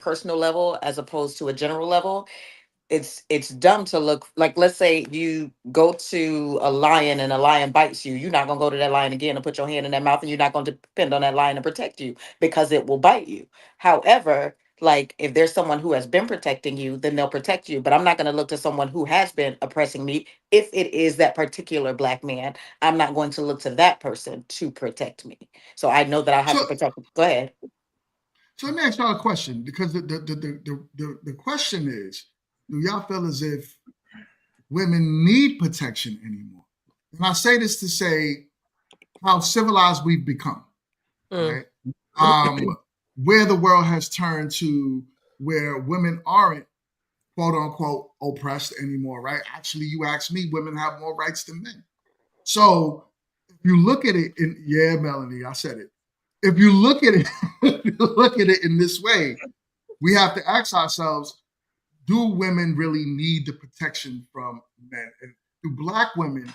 personal level as opposed to a general level, it's dumb to look like, let's say you go to a lion and a lion bites you, you're not going to go to that lion again and put your hand in that mouth, and you're not going to depend on that lion to protect you because it will bite you. However, like if there's someone who has been protecting you, then they'll protect you. But I'm not going to look to someone who has been oppressing me. If it is that particular black man, I'm not going to look to that person to protect me. So I know that I have to So, protect. Go ahead. so let me ask y'all a question because the question is, do y'all feel as if women need protection anymore? And I say this to say how civilized we've become, Mm. right? Um, where the world has turned to where women aren't quote unquote oppressed anymore, right? Actually, you ask me, women have more rights than men. So if you look at it in yeah, Melanie, I said it. If you look at it, if you look at it in this way, we have to ask ourselves, do women really need the protection from men? And do black women,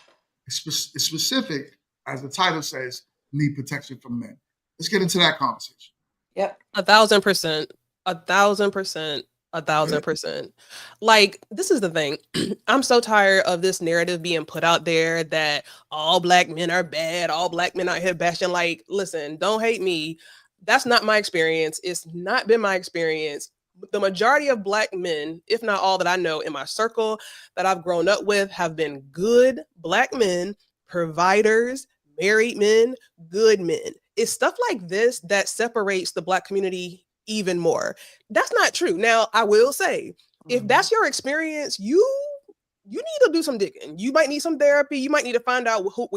specific, as the title says, need protection from men? Let's get into that conversation. Yep. 1,000%. 1,000%. 1,000%. Like, this is the thing. I'm so tired of this narrative being put out there that all black men are bad, all black men out here bashing. Like, listen, don't hate me. That's not my experience. It's not been my experience. The majority of black men, if not all that I know in my circle that I've grown up with, have been good black men, providers, married men, good men. It's stuff like this that separates the black community even more. That's not true. Now, I will say, if that's your experience, you need to do some digging. You might need some therapy. You might need to find out who,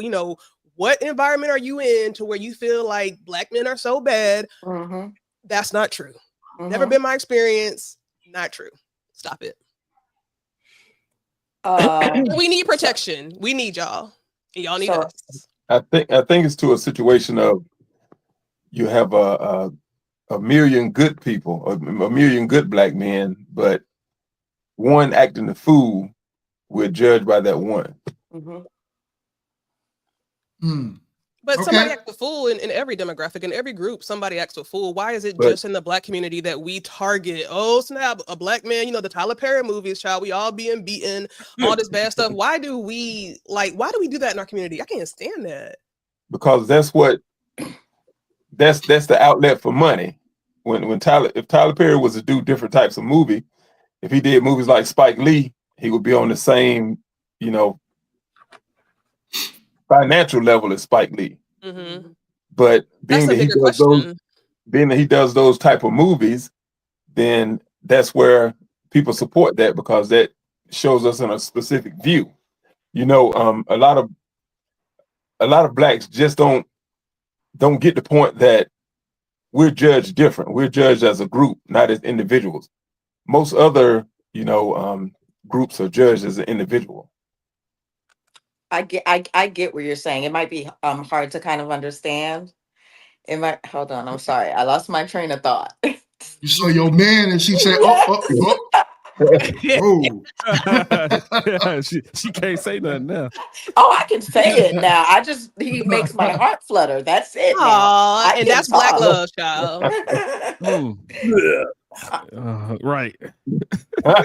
what environment are you in to where you feel like black men are so bad. Mm-hmm. That's not true. Never Mm-hmm. been my experience. Not true. Stop it. We need So, protection. We need y'all. And y'all need so us. I think it's to a situation of you have a million good people, a million good black men, but one acting the fool, we're judged by that one. mhm. Mm. But somebody Okay. acts a fool in every demographic, in every group, somebody acts a fool. Why is it But just in the black community that we target? Oh, snap, a black man, the Tyler Perry movies, child, we all being beaten, all this bad stuff. Why do we do that in our community? I can't stand that. because that's the outlet for money. If Tyler Perry was to do different types of movie, if he did movies like Spike Lee, he would be on the same, you know, financial level as Spike Lee. Mm-hmm. But That's a bigger question. being that he does those type of movies, then that's where people support that because that shows us in a specific view. A lot of blacks just don't get the point that we're judged different. We're judged as a group, not as individuals. Most other, groups are judged as an individual. I get what you're saying. It might be hard to kind of understand. It might, hold on, I'm sorry. I lost my train of thought. You saw your man and she said, oh, Yeah. oh, oh, whoa. she can't say nothing now. Oh, I can say it now. He makes my heart flutter. That's it now. Aw, I and can that's black talk. love, child. Mm. Right.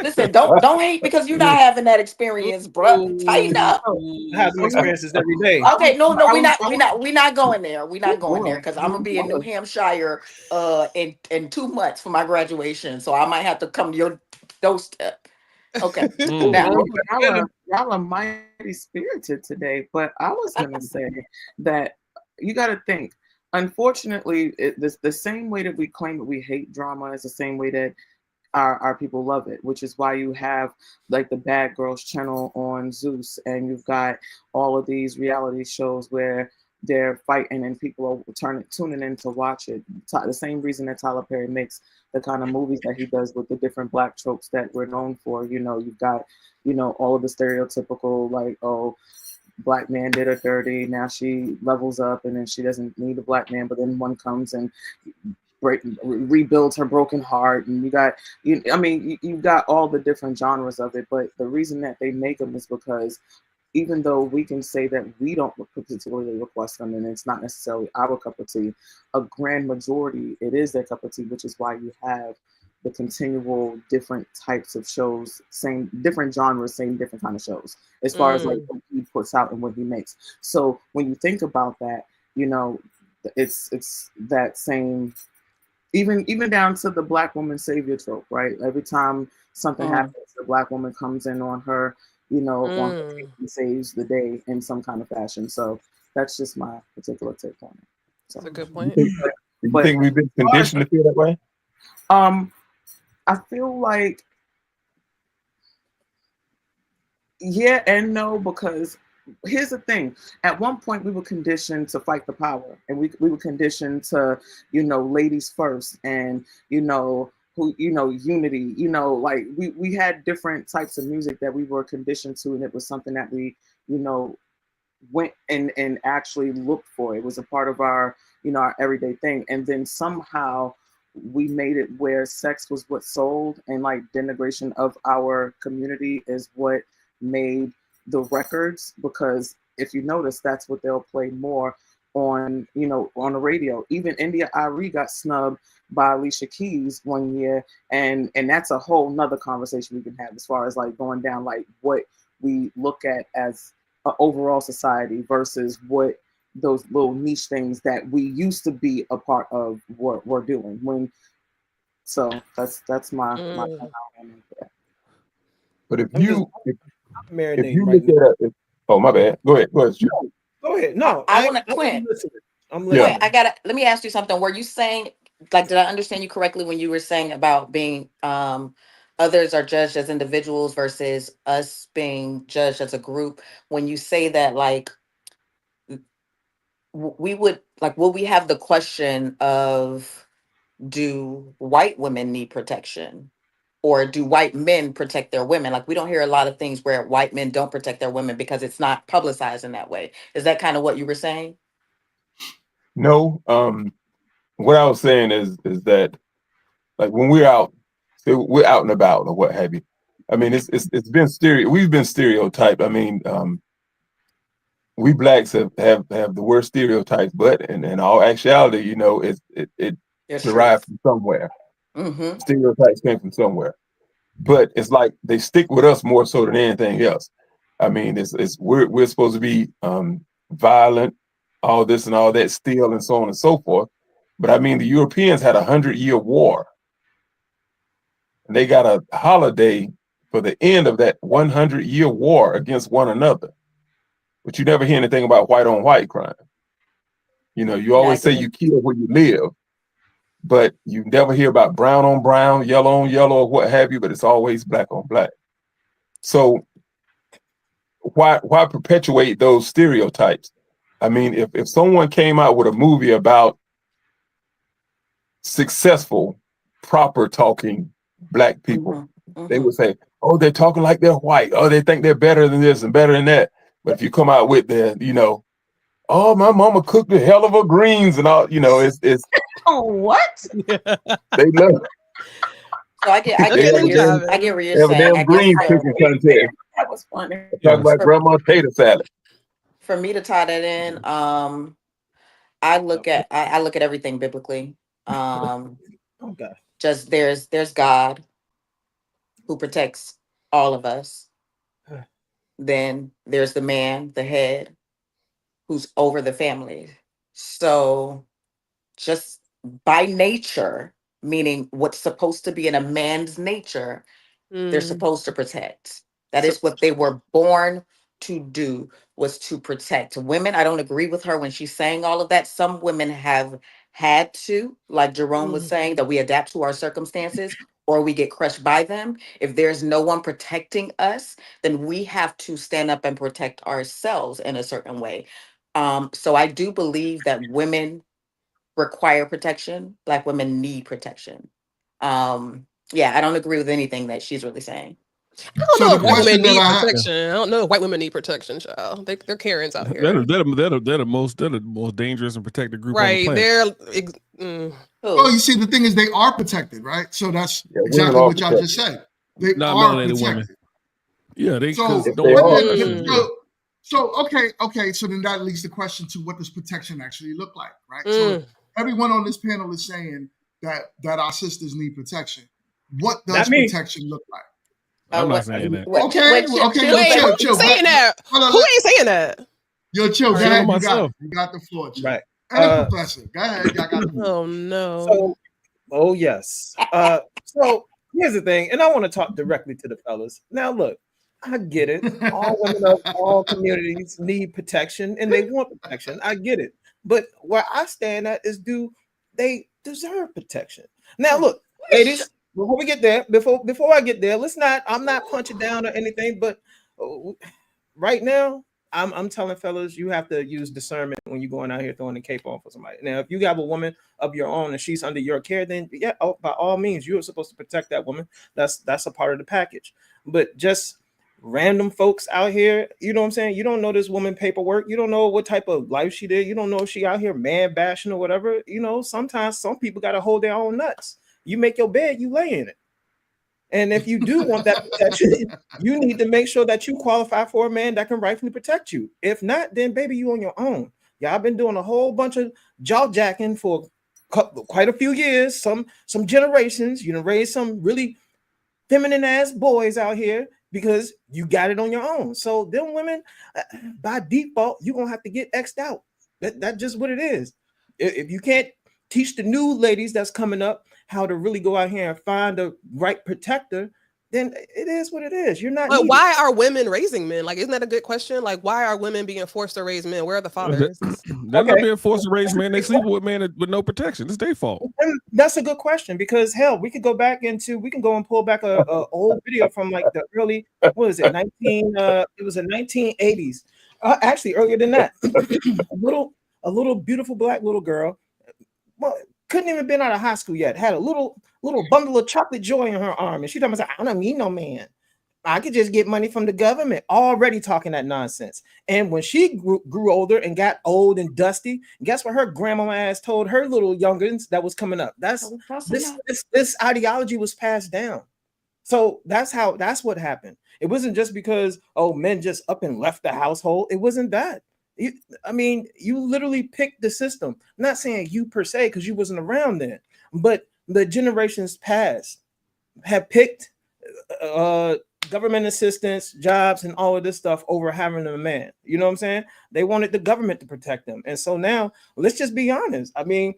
Listen, don't hate because you're not having that experience, bruh. Tighten up. I have them experiences every day. Okay, no, I was, we not going there. We not going hold there on. because I'm gonna be in New Hampshire in 2 months for my graduation. So I might have to come to your doorstep. Okay. Mm. Now Y'all are mighty spirited today, but I was gonna say that you got to think. Unfortunately, the same way that we claim that we hate drama is the same way that our people love it, which is why you have like the Bad Girls channel on Zeus, and you've got all of these reality shows where they're fighting and people are tuning in to watch it. The same reason that Tyler Perry makes the kind of movies that he does with the different black tropes that we're known for. You've got, all of the stereotypical like, oh, black man did her dirty, now she levels up and then she doesn't need a black man, but then one comes and rebuilds her broken heart, and you've got all the different genres of it. But the reason that they make them is because even though we can say that we don't particularly request them and it's not necessarily our cup of tea, a grand majority it is their cup of tea, which is why you have the continual different types of shows, same different genres, same different kind of shows, as far as like what he puts out and what he makes. So when you think about that, you know, it's that same, even down to the black woman savior trope, right? Every time something happens, the black woman comes in on her, you know, on her take and saves the day in some kind of fashion. So that's just my particular take on it. So That's a good point. Do you think we've been conditioned to feel that way? I feel like yeah and no, because here's the thing. At one point we were conditioned to fight the power, and we were conditioned to, you know, ladies first, and you know, who, you know, unity, you know, like we had different types of music that we were conditioned to, and it was something that we, you know, went and actually looked for. It was a part of our, you know, our everyday thing. And then somehow we made it where sex was what sold, and like denigration of our community is what made the records. Because if you notice, that's what they'll play more on, you know, on the radio. Even India Ari got snubbed by Alicia Keys one year, and that's a whole nother conversation we can have as far as like going down like what we look at as overall society versus what those little niche things that we used to be a part of were doing. When so that's my But if I'm just you if marinating you right look at it, oh my bad. Go ahead. Stu. now. Go ahead. No, I want to, I'm Quinn. listening. I'm Yeah. listening. Quinn, let me ask you something. Were you saying, like, did I understand you correctly when you were saying about being others are judged as individuals versus us being judged as a group? When you say that, like, we would, like, will we have the question of, do white women need protection, or do white men protect their women? Like, we don't hear a lot of things where white men don't protect their women because it's not publicized in that way. Is that kind of what you were saying? No. What I was saying is that, like, when we're out, so we're out and about or what have you. I mean, it's been we've been stereotyped. I mean, we blacks have the worst stereotypes, but in all actuality, you know, it It's true. derived from somewhere. Mm-hmm. Stereotypes came from somewhere, but it's like they stick with us more so than anything else. I mean, we're supposed to be violent, all this and all that, steal and so on and so forth. But I mean, the Europeans had 100-year war, and they got a holiday for the end of that 100-year war against one another. But you never hear anything about white on white crime. You know, you Yeah, I always say get you it. kill where you live, but you never hear about brown on brown, yellow on yellow, or what have you. But it's always black on black. So why perpetuate those stereotypes? I mean, if someone came out with a movie about successful, proper talking black people, they would say, "Oh, they're talking like they're white. Oh, they think they're better than this and better than that." But if you come out with the, you know, "Oh, my mama cooked a hell of a greens," and all, you know, it's oh what? they love. So I get Okay, let me dive I get in. what They you're have a saying. damn I guess green cooking contest. That was funny. Talk about grandma's tater salad. for me to tie that in, I look at everything biblically. Okay. Just there's God who protects all of us. Then there's the man, the head, who's over the family. So just by nature, meaning what's supposed to be in a man's nature, they're supposed to protect. That So, is what they were born to do, was to protect. Women, I don't agree with her when she's saying all of that. Some women have had to, like Jerome was saying, that we adapt to our circumstances or we get crushed by them. If there's no one protecting us, then we have to stand up and protect ourselves in a certain way. So I do believe that women require protection. Black women need protection. Yeah, I don't agree with anything that she's really saying. I don't So know the if white question women that need I have, protection. I don't know if white women need protection, child. They're Karens out They're, here. they're the most dangerous and protected group on the Right. planet. oh, Who? you see, the thing is, they are protected, right? So that's Yeah, women exactly are what y'all protected. just said. They Not are melanated women. protected. Yeah, So, If don't they what are did, protected, yeah. okay. So then that leads the question to what does protection actually look like, right? So everyone on this panel is saying that our sisters need protection. what does Not me. protection look like? I'm not What? saying that. Okay, Chill, okay, chill, well, Wait, who say- chill. ain't saying that? Hold on, Who ain't saying that? Yo, chill. Go Right. ahead. Chilling You got myself. it. You got the floor, chill. Right. And professor, go ahead. Y'all got the floor. Oh no. So, oh yes. So here's the thing, and I want to talk directly to the fellas. Now, look, I get it. All women of all communities need protection, and they want protection. I get it. But where I stand at is, do they deserve protection? Now, look, ladies. Before we get there, before I get there, let's not. I'm not punching down or anything, but right now, I'm telling fellas, you have to use discernment when you're going out here throwing the cape on for somebody. Now, if you have a woman of your own and she's under your care, then yeah, by all means, you are supposed to protect that woman. That's a part of the package. But just random folks out here, you know what I'm saying? You don't know this woman paperwork. You don't know what type of life she did. You don't know if she out here man bashing or whatever. You know, sometimes some people got to hold their own nuts. You make your bed, you lay in it. And if you do want that protection, you need to make sure that you qualify for a man that can rightfully protect you. If not, then baby, you on your own. Y'all been doing a whole bunch of jaw jacking for quite a few years, some generations. You know, raised some really feminine ass boys out here because you got it on your own. So them women, by default, you're gonna have to get X'd out. That's just what it is. If you can't teach the new ladies that's coming up how to really go out here and find the right protector, then it is what it is. You're not. But needed. why are women raising men? Like, isn't that a good question? Like, why are women being forced to raise men? Where are the fathers? They're not being forced to raise men. They sleep with men with no protection. It's their fault. And that's a good question because hell, we can go and pull back a old video from like the early, what is it, 19? It was the 1980s. Actually, earlier than that, a little beautiful black little girl. Well, couldn't even been out of high school yet. Had a little bundle of chocolate joy in her arm, and she told me, "I don't need no man. I could just get money from the government." Already talking that nonsense. And when she grew older and got old and dusty, guess what her grandma ass told her little youngins that was coming up? This ideology was passed down. So that's what happened. It wasn't just because men just up and left the household. It wasn't that. You literally picked the system. I'm not saying you per se because you wasn't around then, but the generations past have picked government assistance, jobs, and all of this stuff over having a man. You know what I'm saying? They wanted the government to protect them, and so now let's just be honest. I mean,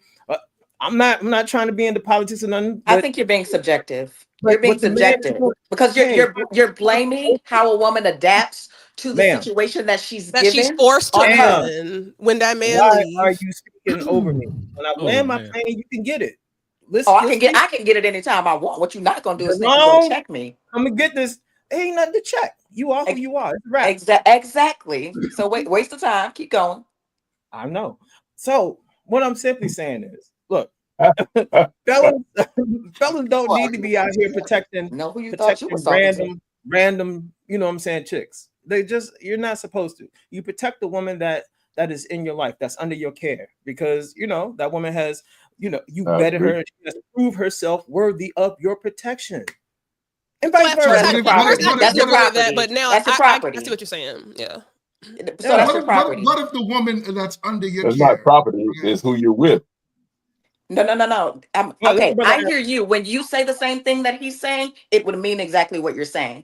I'm not trying to be into politics or nothing. I think you're being subjective. But You're being what the man- subjective because Hey, you're blaming how a woman adapts to the Ma'am. situation that she's That she's given forced to on her. win when that man why leaves. are you speaking over me? When I land my man. plane, you can get it. I can get it anytime I want. What you're not gonna do is think you're No. gonna check me. I'm gonna get this. Ain't nothing to check. You are who you are. It's a wrap. Exactly. So waste of time. Keep going. I know. So what I'm simply saying is, look, fellas don't need to be out here protecting Know who you thought you was talking to. random, you know what I'm saying, chicks. You're not supposed to. You protect the woman that is in your life, that's under your care, because that woman has, you vetted her and she has to prove herself worthy of your protection. And vice versa. That's your property. But now That's your property. I see what you're saying. Yeah. So that's your property. What if the woman that's under your That's care? not property. It's who you're with. No. Okay, I hear you. When you say the same thing that he's saying, it would mean exactly what you're saying.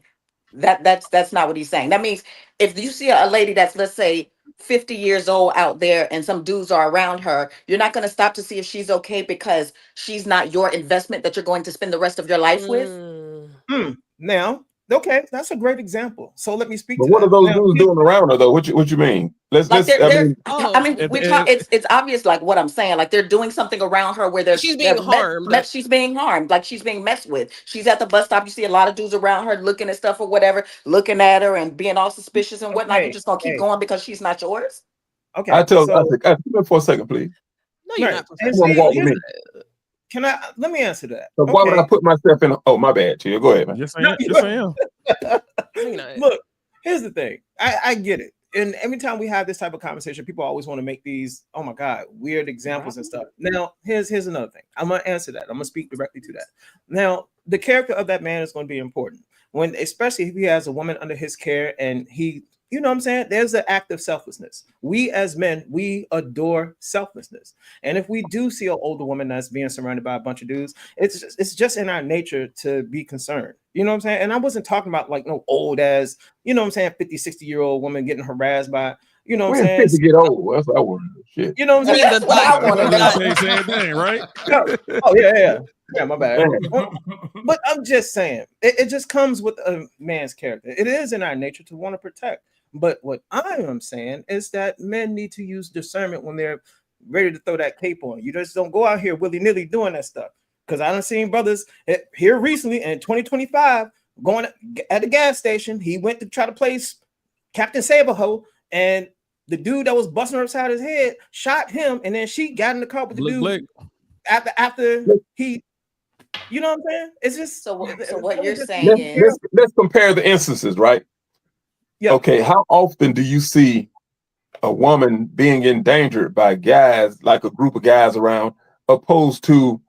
That's not what he's saying. That means if you see a lady that's, let's say, 50 years old out there and some dudes are around her, you're not going to stop to see if she's okay because she's not your investment that you're going to spend the rest of your life with. Now, okay, that's a great example. So let me speak But to what that. are those dudes doing around her though? What you mean? It's obvious, like what I'm saying. Like they're doing something around her where she's being harmed. She's being harmed. Like she's being messed with. She's at the bus stop. You see a lot of dudes around her looking at stuff or whatever, looking at her and being all suspicious and whatnot. You just gonna keep going because she's not yours. Okay. I for a second, please. No, you're not. Let me answer that. So why would I put myself in? Oh, my bad, Chia. Go ahead, man. Yes, I am. Look, here's the thing. I get it. And every time we have this type of conversation, people always want to make these, oh my God, weird examples and stuff. Now, here's another thing. I'm going to answer that. I'm going to speak directly to that. Now, the character of that man is going to be important. Especially if he has a woman under his care and he you know what I'm saying? There's an act of selflessness. We as men, we adore selflessness. And if we do see an older woman that's being surrounded by a bunch of dudes, it's just in our nature to be concerned. You know what I'm saying? And I wasn't talking about like no old as, you know what I'm saying, 50, 60-year-old woman getting harassed by, you know what I'm When's saying? kids to get old? That's what I want to know. Shit. You know what I'm You saying? mean That's the what like I I want to was gonna know. say same thing, right? No. Oh yeah. Yeah, my bad. Man, But I'm just saying, it just comes with a man's character. It is in our nature to want to protect. But what I am saying is that men need to use discernment when they're ready to throw that cape on. You just don't go out here willy-nilly doing that stuff. Because I done seen brothers here recently in 2025 going at the gas station. He went to try to place Captain Saberho, and the dude that was busting her upside his head shot him, and then she got in the car with the Blick, dude blick. after he, you know what I'm saying? It's just So what you're just need to let's be saying let's is, careful. let's compare the instances, right? Yeah. Okay, how often do you see a woman being endangered by guys, like a group of guys around, opposed to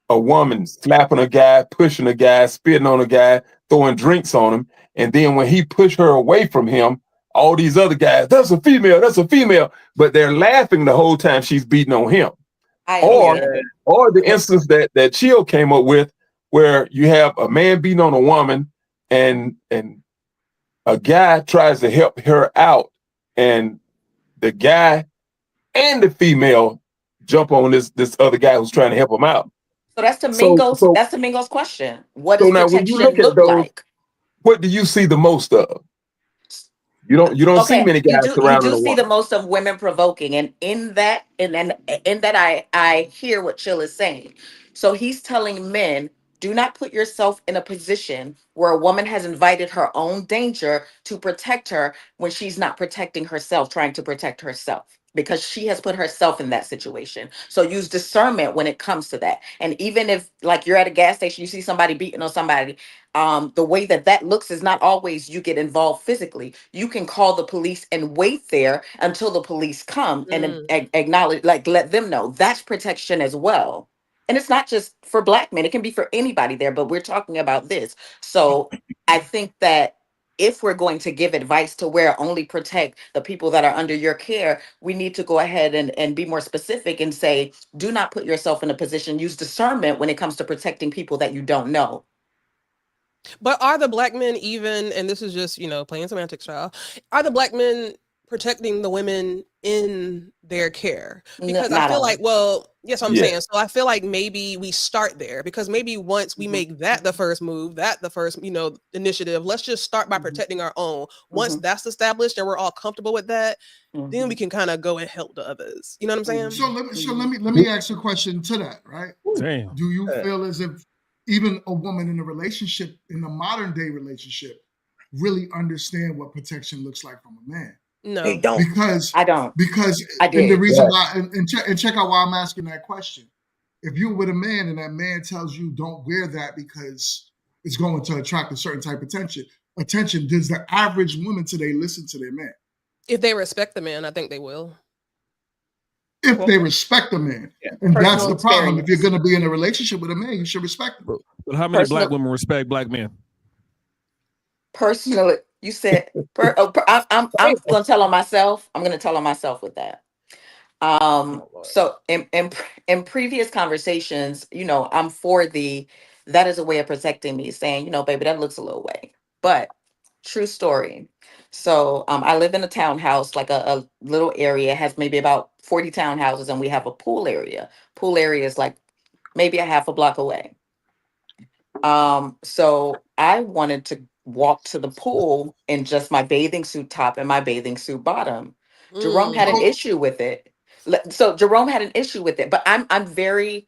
a woman slapping a guy, pushing a guy, spitting on a guy, throwing drinks on him, and then when he pushed her away from him, all these other guys, that's a female, but they're laughing the whole time she's beating on him. I Or understand. or the instance that Chill came up with, where you have a man beating on a woman, and a guy tries to help her out, and the guy and the female jump on this other guy who's trying to help him out. So that's So Domingo's. so That's Domingo's question. What so does now when you protection look at look those, like? what do you see the most of? You don't see Okay, many guys you surrounding do a see woman. the most of women provoking, and in that I hear what Chill is saying. So he's telling men, do not put yourself in a position where a woman has invited her own danger to protect her when she's not protecting herself, trying to protect herself, because she has put herself in that situation. So use discernment when it comes to that. And even if, like, you're at a gas station, you see somebody beating on somebody, the way that that looks is not always you get involved physically. You can call the police and wait there until the police come and Mm. acknowledge, like, let them know. That's protection as well. And it's not just for black men, it can be for anybody there, but we're talking about this. So I think that if we're going to give advice to where only protect the people that are under your care, we need to go ahead and be more specific and say, do not put yourself in a position, use discernment when it comes to protecting people that you don't know. But are the black men even, and this is just, playing semantics, style, are the black men protecting the women in their care? Because I Not feel all. like, well, yes, I'm Yeah. saying. So I feel like maybe we start there because maybe once we Mhm, make that the first move, that the first, initiative, let's just start by mhm, protecting our own. Once mhm, that's established and we're all comfortable with that, then we mhm, can kind of go and help the others. You know what I'm saying? So mhm, let me ask you a question to that, right? Damn. Do you Yeah. feel as if even a woman in a relationship, in a modern day relationship, really understand what protection looks like from a man? They No. don't. Because I don't. because I and the did. reason Yeah. why and check out why I'm asking that question. If you're with a man and that man tells you don't wear that because it's going to attract a certain type of attention, does the average woman today listen to their man? If they respect the man, I think they will. If Well, they respect a man. yeah. And that's Personal the problem. If you're experience. going to be in a relationship with a man, you should respect him. But how many black Personal. women respect black men? Personally, you said. I'm gonna tell on myself. I'm gonna tell on myself with that. Oh Lord. So in previous conversations, I'm for that is a way of protecting me, saying, baby, that looks a little way. But true story. So I live in a townhouse, like a little area, has maybe about 40 townhouses, and we have a pool area. Pool area is like maybe a half a block away. So I wanted to walk to the pool in just my bathing suit top and my bathing suit bottom. Jerome had an Mm. So issue with it. So Jerome had an issue with it, but I'm very,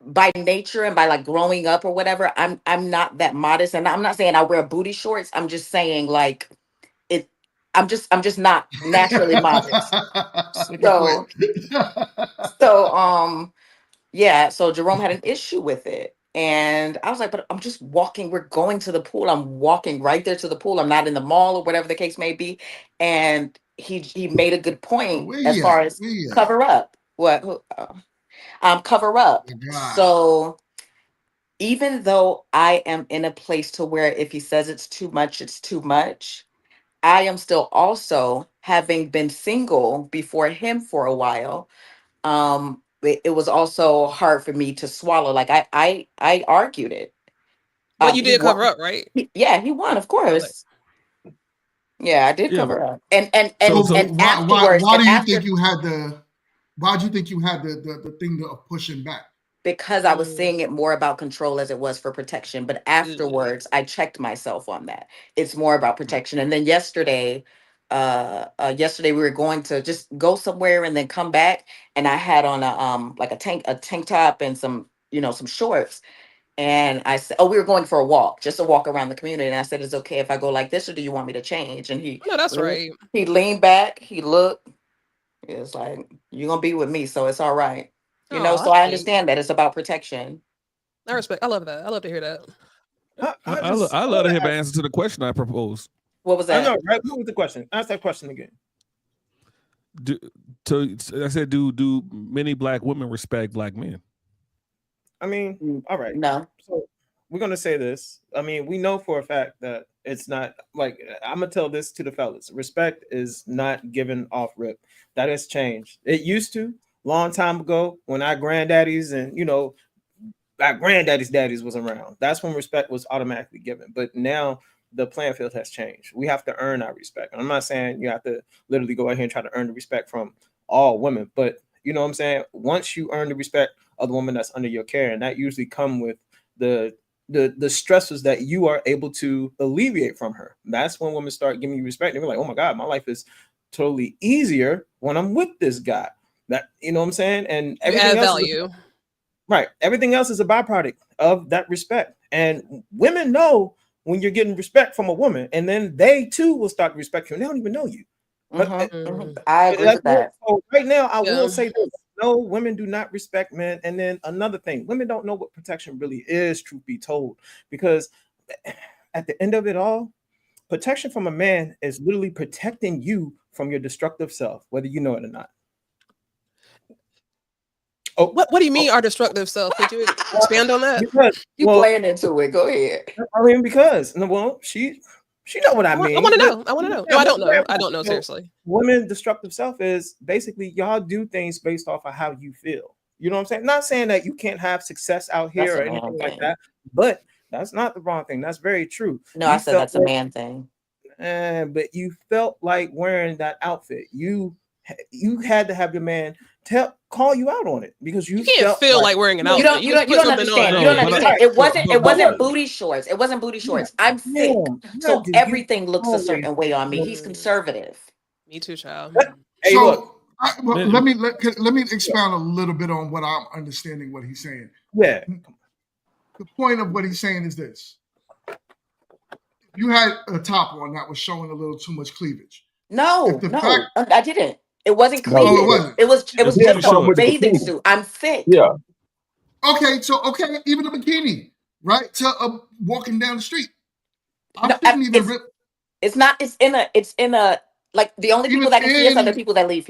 by nature and by like growing up or whatever, I'm not that modest. And I'm not saying I wear booty shorts. I'm just saying, like, it I'm just not naturally modest. good point. So so yeah, so Jerome had an issue with it. And I was like, but I'm just walking. We're going to the pool. I'm walking right there to the pool. I'm not in the mall or whatever the case may be. And he made a good Oh, point where as you far at? as Where you at? cover up. What? Cover up. My God. So even though I am in a place to where if he says it's too much, it's too much. I am still also having been single before him for a while. It was also hard for me to swallow. Like I argued it. But you He did cover won. up, right? Yeah, he won, of Okay. course. Yeah, I did Yeah. cover up. And and So and So so and why afterwards, why and do you after think you had the why do you think you had the thing of pushing back? because I was Mm, seeing it more about control as it was for protection. But mm. afterwards, I checked myself on that. It's more about protection. And then yesterday we were going to just go somewhere and then come back, and I had on a tank top and some some shorts. And I said, oh, we were going for a walk, just a walk around the community. And I said, it's okay if I go like this, or do you want me to change? And No, that's right. he leaned back, he looked. It's like, you're gonna be with me, so it's all right. Oh, So that's I sweet. understand that it's about protection. I respect. I love that. I love to hear that. I love to have an answer to the question I proposed. What was I know, that? right? What was the question? Ask that question again. Do, I said, do many black women respect black men? I mean, Mm, all right. no. So we're gonna say this. I mean, we know for a fact that it's not like I'm gonna tell this to the fellas. Respect is not given off rip. That has changed. It used to long time ago when our granddaddies and our granddaddy's daddies was around. That's when respect was automatically given. But now the playing field has changed. We have to earn our respect. And I'm not saying you have to literally go out here and try to earn the respect from all women, but you know what I'm saying? Once you earn the respect of the woman that's under your care, and that usually come with the the stresses that you are able to alleviate from her. That's when women start giving you respect. They're like, oh my God, my life is totally easier when I'm with this guy. That you know what I'm saying? And You everything add else is value. right. Everything else is a byproduct of that respect. And women know when you're getting respect from a woman, and then they too will start to respect you. And they don't even know you. But Mm. I agree with that. so right now, I will Yeah. say this. No, women do not respect men. And then another thing, women don't know what protection really is, truth be told. Because at the end of it all, protection from a man is literally protecting you from your destructive self, whether you know it or not. Oh, What do you oh mean our destructive self? Could you expand on that? because You well, playing into it. Go ahead. I mean, because no, well, she know what I I mean. want to But know. I want to know. No, yeah, I but don't know. yeah, I don't know. so Seriously. women destructive self is basically y'all do things based off of how you feel. You know what I'm saying? Not saying that you can't have success out That's here a or man anything like thing. that, but that's not the wrong thing. That's very true. No, I You said felt that's a like, man thing. but you felt like wearing that outfit. You had to have your man call you out on it because You you can't felt feel like like wearing an no, outfit. You just You put don't something on understand. You and No, don't you but just understand. I right. It but wasn't But booty shorts. It wasn't booty yeah, shorts. I'm thick. yeah, So you everything looks a always certain way on me. He's mm, conservative. me too, child. hey, look, So well, man, let me expound a little bit on what I'm understanding what he's saying. yeah, The point of what he's saying is this: you had a top on that was showing a little too much cleavage. If No, the fact, no, I didn't. It wasn't No, oh, it cleavage. wasn't. It it's was he had a booty just a problem with the shorts. bathing bikini. suit. I'm thick. Yeah, Okay, so okay, even a bikini, right? To walking down the street, I No, shouldn't even it's not. It's in a like the only people even that can see us are the in people that live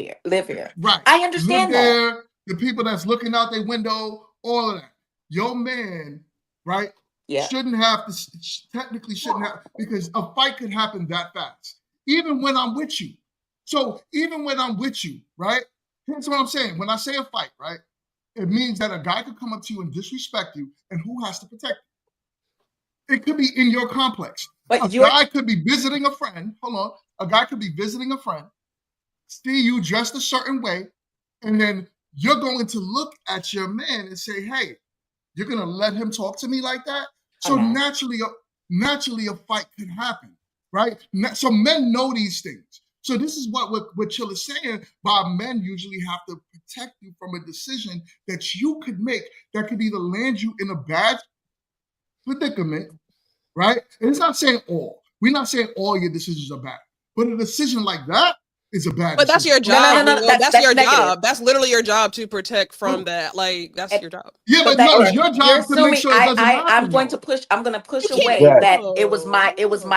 here. right. I Live understand that. there, the people that's looking out their window, all of that. Your man, right, Yeah. shouldn't have to technically shouldn't have because a fight could happen that fast. Even when I'm with you. So even when I'm with you, right? Here's what I'm saying. When I say a fight, right, it means that a guy could come up to you and disrespect you, and who has to protect you? It could be in your complex. A But you're guy could be visiting a friend. Hold on. A guy could be visiting a friend, see you dressed a certain way, and then you're going to look at your man and say, "Hey, you're going to let him talk to me like that?" I'm So not. naturally, a fight can happen, right? So men know these things. So this is what Chill is saying. By men usually have to protect you from a decision that you could make that could either land you in a bad predicament, right? And it's not saying all. We're not saying all your decisions are bad, but a decision like that is a bad But that's decision. your No, no, no, job, no. Leo. That's That's your negative. job. That's literally your job to protect from Oh, that. Like, that's And your job. yeah, but but that no, it's and your you're job to make assuming sure it doesn't I'm happen, going to though. push. I'm going to You push can't. away exactly. that No, it was my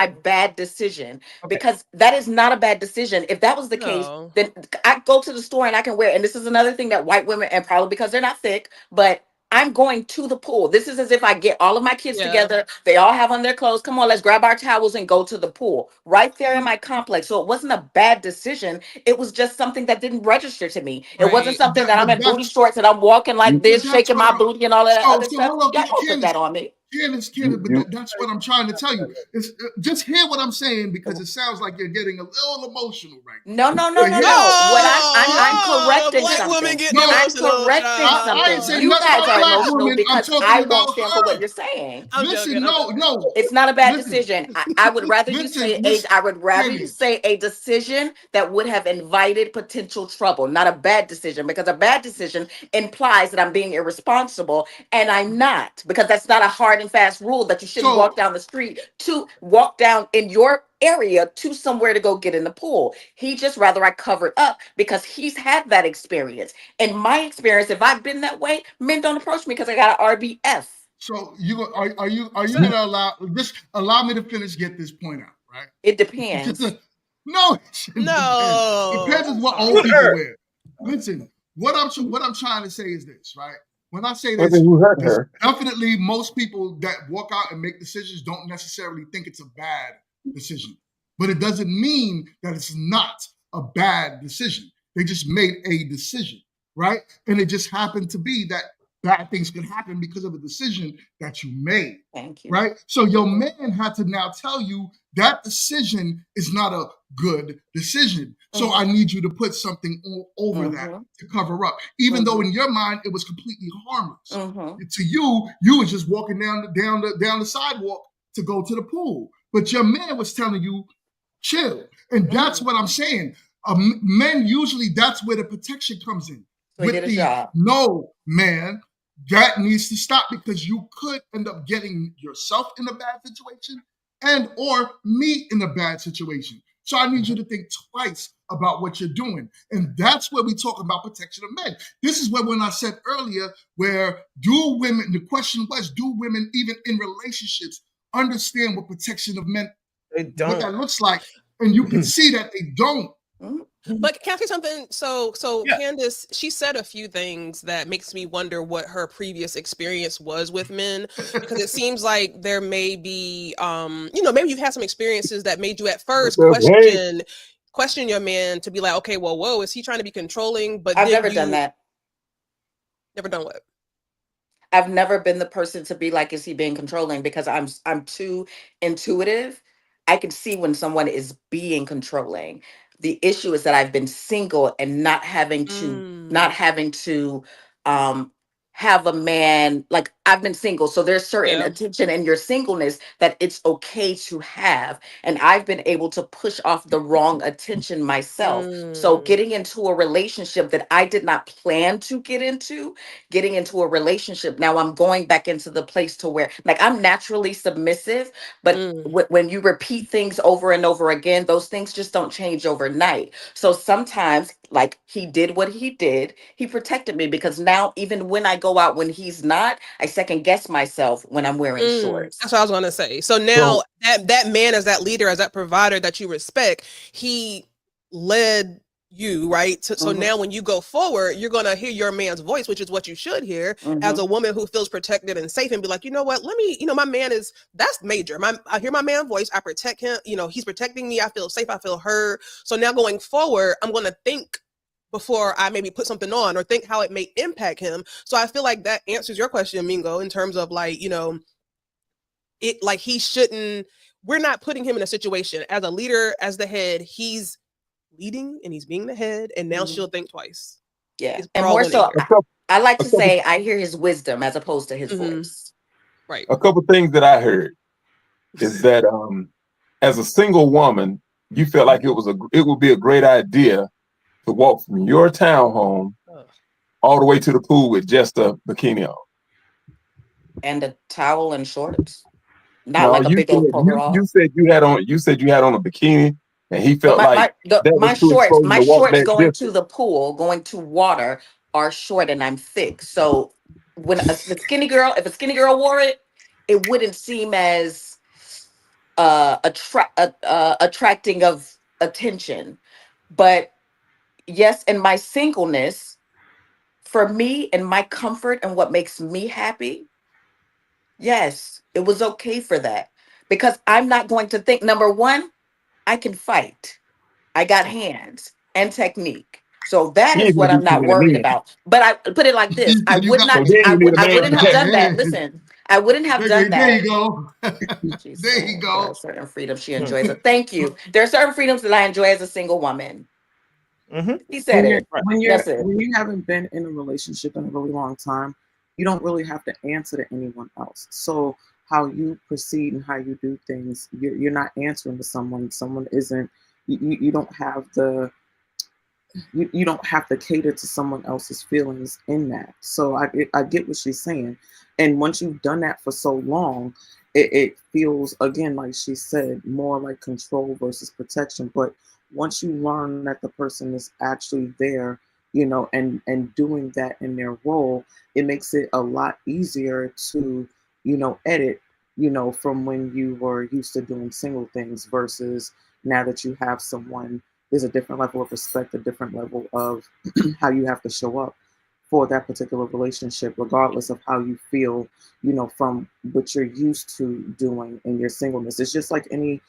no, bad decision okay. because that is not a bad decision. If that was the case, no. then I go to the store and I can wear. And this is another thing that white women, and probably because they're not thick, but I'm going to the pool. This is as if I get all of my kids Yeah. together. They all have on their clothes. Come on, let's grab our towels and go to the pool right there in my complex. So it wasn't a bad decision. It was just something that didn't register to me. It wasn't Right. something that I'm But in booty shorts and I'm walking like You, this, but that's shaking what my I'm. booty and all of that So other so stuff. hold on, Y'all don't put Candace. that on me. Candace, but you, that's what I'm trying to tell you. It's just hear what I'm saying because it sounds like you're getting a little emotional right No, no, now. no, But no, hear, no. What hear, I'm Oh, a correcting black woman something. getting no, I'm emotional, correcting I ain't something. saying You child. nothing guys about are black emotional women. I'm because talking I won't about stand for what her. you're saying. I'm joking. Listen, I'm no, joking. no. It's not a bad Listen, decision. I would rather you say listen, I would rather you Candace. say a decision that would have invited potential trouble, not a bad decision, because a bad decision implies that I'm being irresponsible, and I'm not, because that's not a hard and fast rule that you shouldn't walk So down the street to walk down in your area to somewhere to go get in the pool. He just rather I covered up because he's had that experience. In my experience, if I've been that way, men don't approach me because I got an RBF. so are you So, gonna allow me to finish get this point out, right? It Just depends. a, no, it shouldn't depend. no, Depends is I'm what old sorry. people her. wear. Listen, what I'm trying to say is this, right? When I say whether this, you hurt there's her. definitely most people that walk out and make decisions don't necessarily think it's a bad decision. But it doesn't mean that it's not a bad decision. They just made a decision, right? And it just happened to be that bad things could happen because of a decision that you made, Thank you. right? So your Mhm, man had to now tell you that decision is not a good decision. So I mhm, need you to put something over that mhm, to cover up, even though mhm, in your mind it was completely harmless. mhm, To you, you was just walking down the sidewalk to go to the pool, but your man was telling you chill, and that's mhm. what I'm saying. Men usually that's where the protection comes in. So he With did his the job. no man, that needs to stop because you could end up getting yourself in a bad situation and or me in a bad situation. So I need you Mhm. to think twice about what you're doing. And that's where we talk about protection of men. This is where when I said earlier, where do women, the question was, do women even in relationships understand what protection of men, They what don't. that looks like? And you can see that they don't. Mhm. But can I say something? So Yeah. Candace, she said a few things that makes me wonder what her previous experience was with men, because it seems like there may be, maybe you've had some experiences that made you at What's first up? Hey, question your man to be like, okay, well, whoa, is he trying to be controlling? But I've then never done you that. never done what? I've never been the person to be like, is he being controlling? Because I'm too intuitive. I can see when someone is being controlling. The issue is that I've been single and not Mm, having to um have a man. Like, I've been single. So there's certain yeah. attention in your singleness that it's okay to have. And I've been able to push off the wrong attention myself. So Mm, getting into a relationship that I did not plan to get into, getting into a relationship, now I'm going back into the place to where, like, I'm naturally submissive, but mm, when you repeat things over and over again, those things just don't change overnight. So sometimes, like, he did what he did, he protected me, because now even when I go out when he's not, I second guess myself when I'm wearing That's shorts. what I was gonna say. So now so that man, as that leader, as that provider that you respect, he led you right. So Hmm. now when you go forward, you're gonna hear your man's voice, which is what you should hear as Hmm. a woman who feels protected and safe, and be like, you know what? Let me, my man is that's major. I hear my man's voice. I protect him. He's protecting me. I feel safe. I feel heard. So now going forward, I'm gonna think before I maybe put something on or think how it may impact him. So I feel like that answers your question, Mingo, in terms of like, it like he shouldn't we're not putting him in a situation as a leader, as the head, he's leading and he's being the head, and now Hmm. she'll think twice. Yeah. It's we're And all more going so, ignorant. a couple, I like a to couple, say I hear his wisdom as opposed to his Hmm. voice. Right. a couple things that I heard is that as a single woman, you felt like it would be a great idea to walk from your townhome Ugh. all the way to the pool with just a bikini on. And a towel and shorts, not No, like a big old you overall. said you had on a bikini, and he But felt like that was my too shorts, exposing my to walk shorts that going to distance. the pool, going to water, are short and I'm thick. So when the skinny girl, if a skinny girl wore it, it wouldn't seem as attracting of attention. But yes, in my singleness, for me and my comfort and what makes me happy, yes, it was okay for that. Because I'm not going to think, number one, I can fight. I got hands and technique. So that You is ain't what gonna I'm be too not many worried men. about. But I put it like this. I You would got So not, then you need a I man to wouldn't have protect done you. that. hands. Listen, I wouldn't have done There that. you go. She's There you saying there are go. certain freedoms she Hmm. enjoys. So thank you. There are certain freedoms that I enjoy as a single woman. Hmm. He said it. Right. That's it. when you haven't been in a relationship in a really long time, you don't really have to answer to anyone else. So how you proceed and how you do things, you're not answering to someone. Someone isn't. You don't have the you don't have to cater to someone else's feelings in that. So I get what she's saying, and once you've done that for so long, it feels again like she said more like control versus protection. But once you learn that the person is actually there, and doing that in their role, it makes it a lot easier to edit, from when you were used to doing single things versus now that you have someone. There's a different level of respect, a different level of how you have to show up for that particular relationship, regardless of how you feel, from what you're used to doing in your singleness. It's just like any,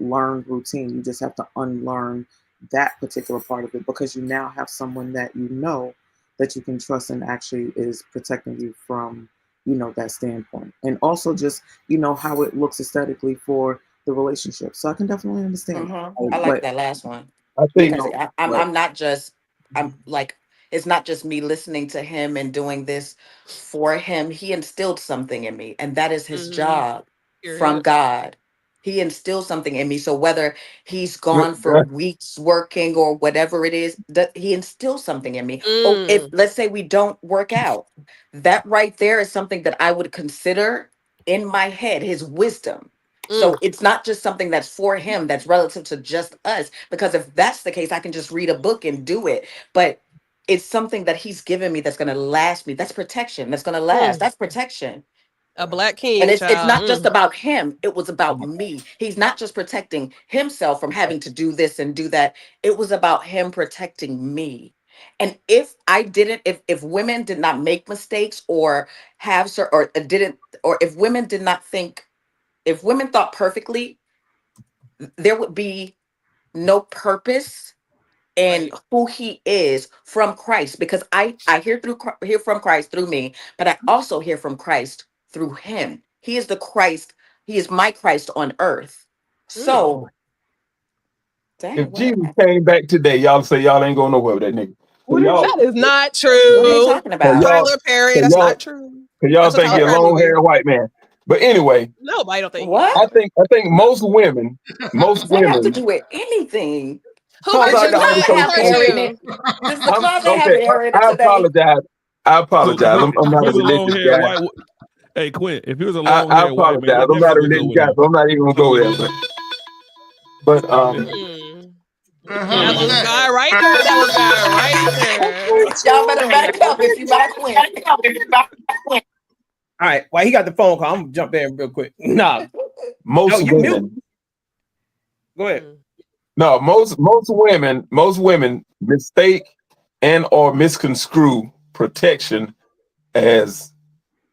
learned routine. You just have to unlearn that particular part of it because you now have someone that that you can trust and actually is protecting you from, that standpoint. And also just, how it looks aesthetically for the relationship. So I can definitely understand that. I like But that last one. I you think Because know, I'm but not just, I'm like, it's not just me listening to him and doing this for him. He instilled something in me, and that is his Mm-hmm. job from Period. God. He instilled something in me. So whether he's good. gone for weeks working or whatever it is, that he instills something in me. Or if Mm. let's say we don't work out, that right there is something that I would consider in my head, his wisdom. So Mm. it's not just something that's for him, that's relative to just us. Because if that's the case, I can just read a book and do it. But it's something that he's given me that's going to last me. That's protection. That's going to last. Mm. That's protection. A black And king, it's child. not just Mm. about him. It was about me. He's not just protecting himself from having to do this and do that. It was about him protecting me. And if I didn't, if women did not make mistakes or have or didn't, or if women did not think, if women thought perfectly, there would be no purpose in Right. who he is from Christ, because I hear hear from Christ through me, but I also hear from Christ through him. He is the Christ. He is my Christ on earth. Mm. So dang, If what Jesus came back today, y'all say y'all ain't going nowhere with that nigga. So what did y'all, That Jesus is not what are you true. talking so about? y'all, Tyler Perry, so that's y'all, not true. so y'all That's a think Tyler you're a Perry long movie. haired white man. But anyway, Nobody don't think he is. What I think No. most women, does most that have to women. do with anything? Who Cause Does hurt I your you, got on Quint? closet Who some have hurt hair clothes. in it? you? Does the I'm closet have okay. hair in it I today? apologize. I So apologize. I'm if not he a was a long religious haired guy. white, hey Quint, if he was a I, long I haired white man, apologize. what I'm not a decade we go religious with guy, him? so I'm not even gonna go there. But Mm. That Who's was Mm. that? God right there. That was God right there. Y'all better back up if you back when. All right. While he got the phone call, I'm gonna jump in real quick. Nah. Oh, most you mute. women, Go ahead. Mm. no, most women mistake and or misconstrue protection as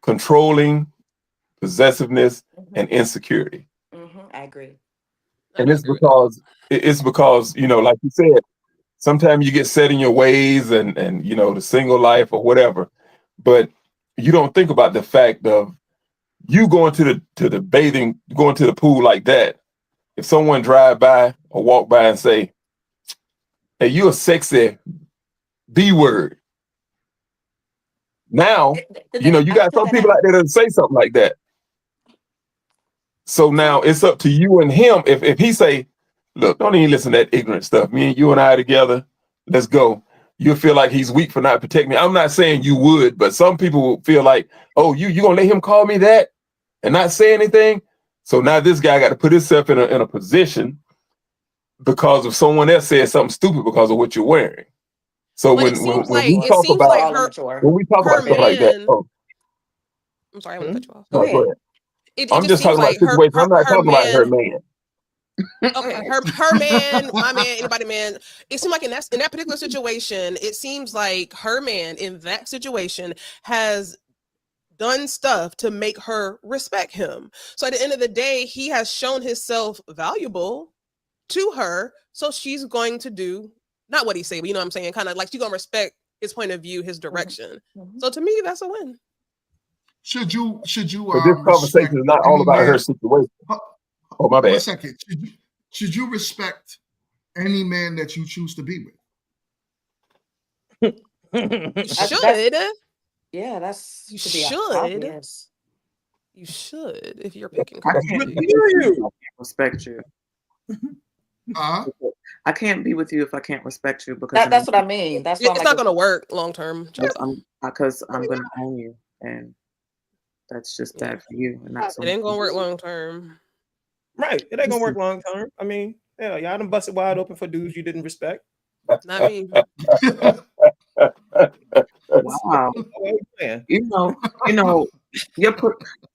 controlling, possessiveness, and insecurity. I agree. I And do agree with that. it's because, like you said, sometimes you get set in your ways and the single life or whatever, but you don't think about the fact of you going going to the pool like that. If someone drive by or walk by and say, "Hey, you a sexy B word," now you got Cut some that people out out. there that say something like that. So now So it's up to you and him. If he say, "Look, don't even listen to that ignorant stuff. Me and you and I together. Let's go." You feel like he's weak for not protecting me. I'm not saying you would, but some people will feel like, "Oh, you gonna let him call me that and not say anything?" So now this guy got to put himself in a position because of someone else said something stupid because of what you're wearing. So But it you seems are when like we it mature. talk seems We're about like all immature. when we talk her about Go stuff ahead. like that, man. oh I'm sorry, I want to Hmm? cut you off. Go no, go ahead. ahead. It I'm just just seems talking about like her situations. her I'm not her talking about her man. man. Okay, her man, my man, anybody man. It seemed like in that particular situation, it seems like her man in that situation has done stuff to make her respect him. So at the end of the day, he has shown himself valuable to her. So she's going to do not what he say, but you know what I'm saying? Kind of like she's gonna respect his point of view, his direction. Mhm. So to me, that's a win. Should you But this respect conversation is not all any about her man? situation. Hold Oh, my hold a bad. second. Should you respect any man that you choose to be with? You That's should. yeah, that's You should be should. obvious. You should if you're picking I can't correctly. be with you if I can't respect you. Uh, I can't be with you if I can't respect you because That's what I mean. That's why I'm It's like, not going to work long term. I'm gonna own you, and that's just that for you, and not so It ain't much. going to work long term. Right. It ain't gonna work long term. I mean, yeah, y'all done busted wide open for dudes you didn't respect. Not me. Wow. Yeah. You know,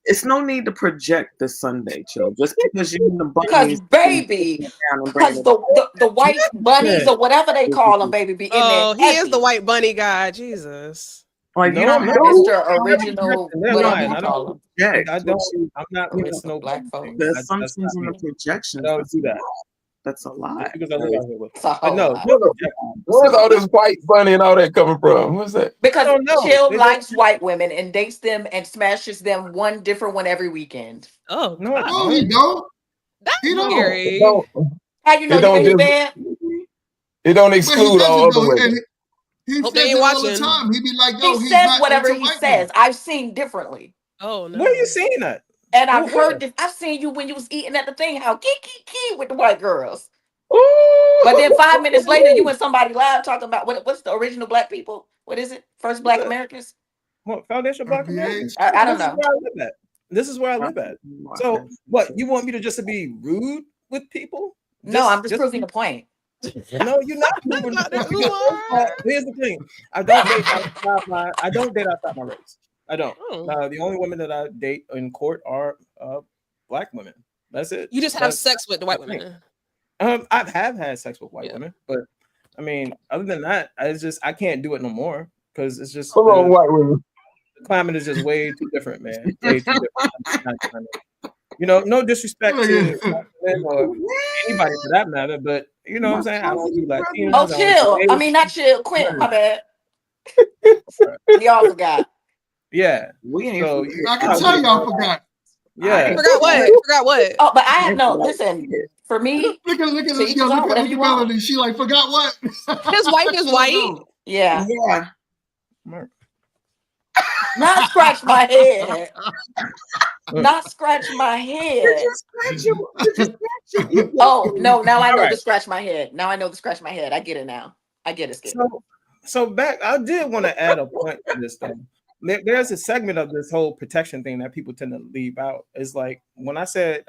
it's no need to project this Sunday, chill. Just because you're in the because bunnies, baby, down and because bringing it the white bunnies or whatever they call them, baby, be in there Oh, he is the heavy. white bunny guy. Jesus. like you No, don't no, have Mr. to Original, they're whatever lying. you I call don't. them, project. I don't. I'm not You know, against no black thing. folks. the That's assumptions not and me. the projections. I don't do that. That's a lot. Just because I live out here with. It's a But whole no, lot. no project. Where's all this white bunny and all that coming from? What's that? Because don't know. Chill They don't- likes white women and dates them and smashes them one different one every weekend. Oh, No, God. no, he don't. That's He don't. It scary. don't, How you know it you don't in his just bed? it don't But he exclude all doesn't other though, and women. he Hope they says ain't it all the watching. time. He be like, He "Yo, he's says not whatever into he white says. women." I've seen differently. Oh, no. Where you seen that? And I've Where? heard this. I've seen you when you was eating at the thing, how key with the white girls. Ooh. But then 5 minutes later, you and somebody live talking about what's the original black people? What is it? First Black Americans? What, Foundation of Black Americans. FBH. I don't This is know. where I live at. This is where I live at. So what? You want me to just be rude with people? No, I'm just proving the point. No, you're not proving the point because here's the thing: I don't date outside my race. I don't. Oh. The only women that I date in court are black women. That's it. You just have sex with the white women. I have had sex with white Yeah. women, but I mean, other than that, I can't do it no more because it's just Come on, white women. the climate is just way too different, man. Way too different. I'm not trying to- You know, no disrespect to black men or anybody for that matter, but you know what I'm saying? I don't do Latinos. Oh, I don't Chill. do I mean, not Chill. Quint, my bad. Asians. Y'all forgot. Yeah. We ain't. So I can tell y'all forgot. yeah. Forgot what? Forgot what? Oh, but I have no. Listen, for me, Look at to each his own. Whatever you want. Melody. She like forgot what? His wife is She don't white. know. Yeah. Yeah. Not scratch my head. Not scratch my head. Oh no! Now I know Alright. to scratch my head. Now I know to scratch my head. I get it now. I get it. Skip. So back, I did want to add a point to this thing. There's a segment of this whole protection thing that people tend to leave out. It's like when I said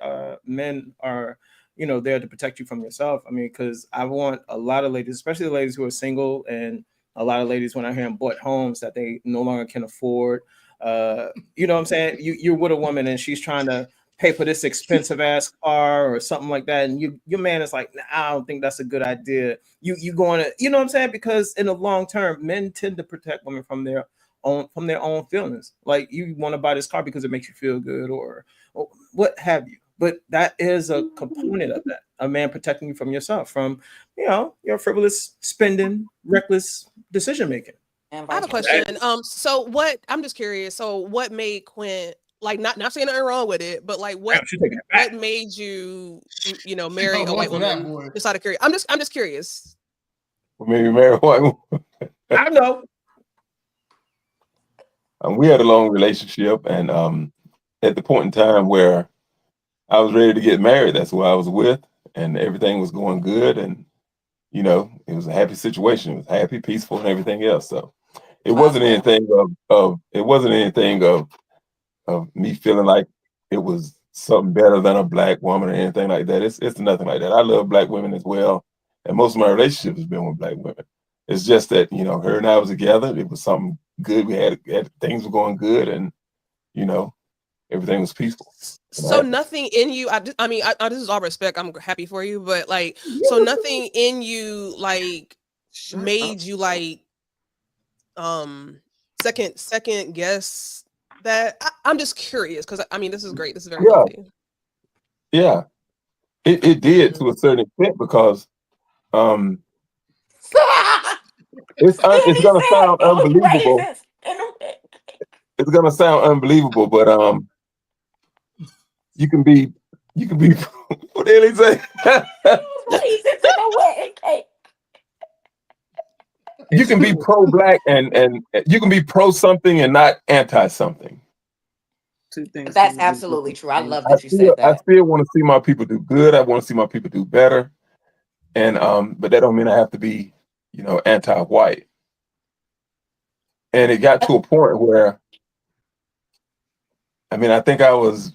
men are, there to protect you from yourself. I mean, because I want a lot of ladies, especially the ladies who are single, and a lot of ladies when I hear them bought homes that they no longer can afford. You know what I'm saying? You're with a woman and she's trying to pay for this expensive ass car or something like that, and your man is like, nah, I don't think that's a good idea. You going to, you know what I'm saying? Because in the long term, men tend to protect women from their own feelings. Like, you want to buy this car because it makes you feel good or what have you. But that is a component of that. A man protecting you from yourself, from your frivolous spending, reckless decision making. I have a question. So what? I'm just curious. So what made Quint, like, not saying nothing wrong with it, but like what made you marry a white woman? Just out of curiosity. I'm just curious. Maybe marry a white woman. I know. We had a long relationship, and at the point in time where I was ready to get married, that's who I was with, and everything was going good, and it was a happy situation. It was happy, peaceful, and everything else. So it wasn't anything of me feeling like it was something better than a black woman or anything like that. It's nothing like that. I love black women as well, and most of my relationships has been with black women. It's just that her and I was together. It was something good. We had things were going good, and everything was peaceful. So nothing in you. I mean, this is all respect. I'm happy for you, but like, so nothing in you like made you like second guess that. I'm just curious because I mean, this is great. This is very Yeah, healthy. yeah. It did to a certain extent because it's gonna sound unbelievable. It's gonna sound unbelievable, but you can be what the hell he say? You can be pro-black and you can be pro something and not anti something. Two things. That's absolutely true. I love I that you said I that. still want to see my people do good. I want to see my people do better. And but that don't mean I have to be, anti-white. And it got to a point where I think I was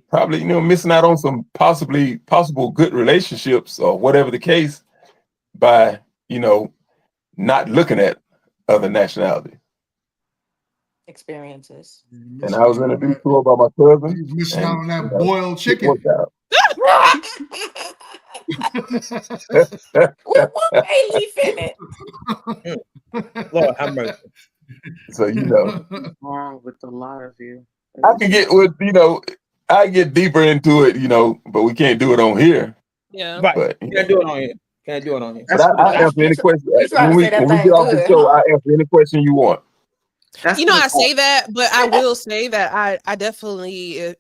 probably, missing out on some possible good relationships or whatever the case by, not looking at other nationality. Experiences. And I was introduced to her by my cousin. You're missing out And on that boiled it chicken. worked out. What may leaf in it? Lord have mercy. So What's wrong with a lot of you? I can get with I get deeper into it, but we can't do it on here. Yeah. Right. But Can't do it on here. Can't do it on here. But I answer any question You trying when to we say that when we thing get off the good, show. huh? I answer any question you want. I say that, but I will say that I definitely,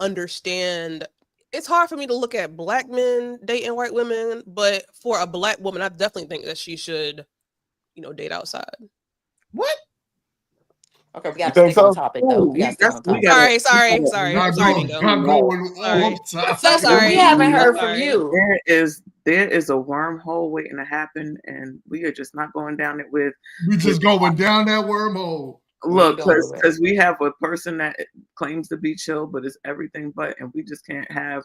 understand. It's hard for me to look at black men dating white women, but for a black woman, I definitely think that she should, date outside. What? Okay, we gotta stick on topic though. We gotta stick on topic. Sorry, Not Bingo. going all the time. So sorry. We haven't heard from Sorry. you. There is a wormhole waiting to happen, and we are just not going down it with. We just going down that wormhole. Look, because we have a person that claims to be chill, but is everything but, and we just can't have.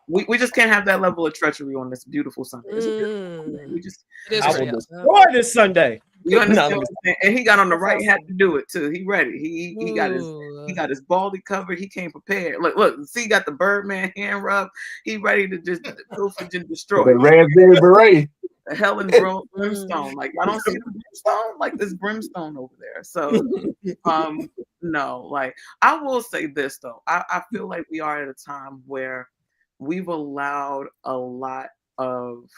We just can't have that level of treachery on this beautiful Sunday. We just. I will destroy this Sunday. You understand what I'm saying? And he got on the right hat to do it too. He ready. He got his baldy covered. He came prepared. Look. See, he got the Birdman hand rub. He ready to just pilfage and destroy. The raspberry beret. Hell and brimstone. Like I don't see the brimstone. Like there's brimstone over there. So no. Like I will say this though. I feel like we are at a time where we've allowed a lot of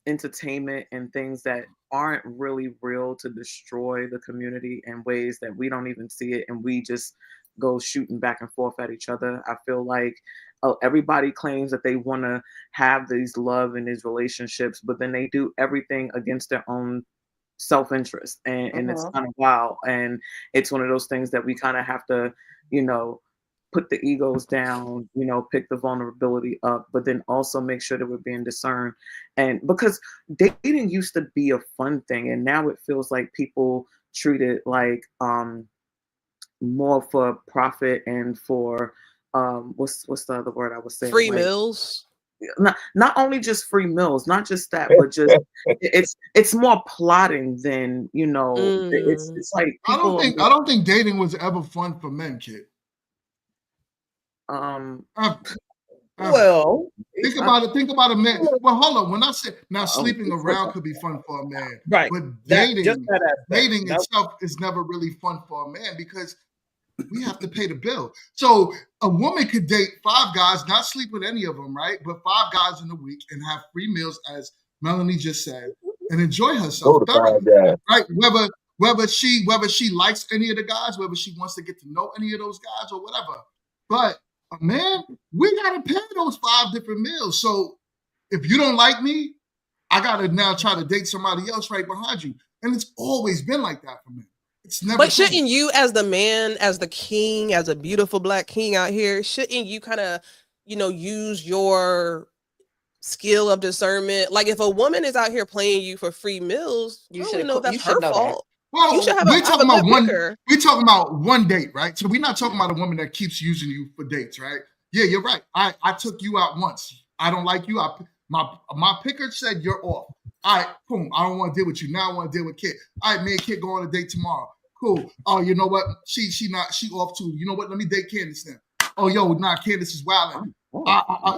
entertainment and things that aren't really real to destroy the community in ways that we don't even see it, and we just go shooting back and forth at each other. I feel like everybody claims that they want to have these love and these relationships, but then they do everything against their own self-interest, and it's kind of wild. And it's one of those things that we kind of have to, put the egos down, pick the vulnerability up, but then also make sure that we're being discerned. And because dating used to be a fun thing, and now it feels like people treat it like more for profit and for what's the other word I was saying? Free meals. Not only just free meals, not just that, but just it's more plotting than it's like people. I don't think dating was ever fun for men, kid. Well, think about a man. Well, hold on. When I say now, sleeping around could be fun for a man, right? But dating itself is never really fun for a man because we have to pay the bill. So a woman could date 5 guys, not sleep with any of them, right? But 5 guys in a week and have free meals, as Melanie just said, and enjoy herself thoroughly, right? Whether she likes any of the guys, whether she wants to get to know any of those guys or whatever, but man, we gotta pay those 5 different meals. So if you don't like me, I gotta now try to date somebody else right behind you. And it's always been like that for me. It's never. But shouldn't you, as the man, as the king, as a beautiful black king out here, shouldn't you kind of, use your skill of discernment? Like if a woman is out here playing you for free meals, you should know that's her fault. Well, you should have we're talking about one date, right? So we're not talking about a woman that keeps using you for dates, right? Yeah, you're right. I took you out once. I don't like you. My picker said you're off. All right, boom. I don't want to deal with you. Now I want to deal with Kit. All right, me and Kit go on a date tomorrow. Cool. Oh, you know what? She off too. You know what? Let me date Candace now. Oh, yo, nah, Candace is wilding.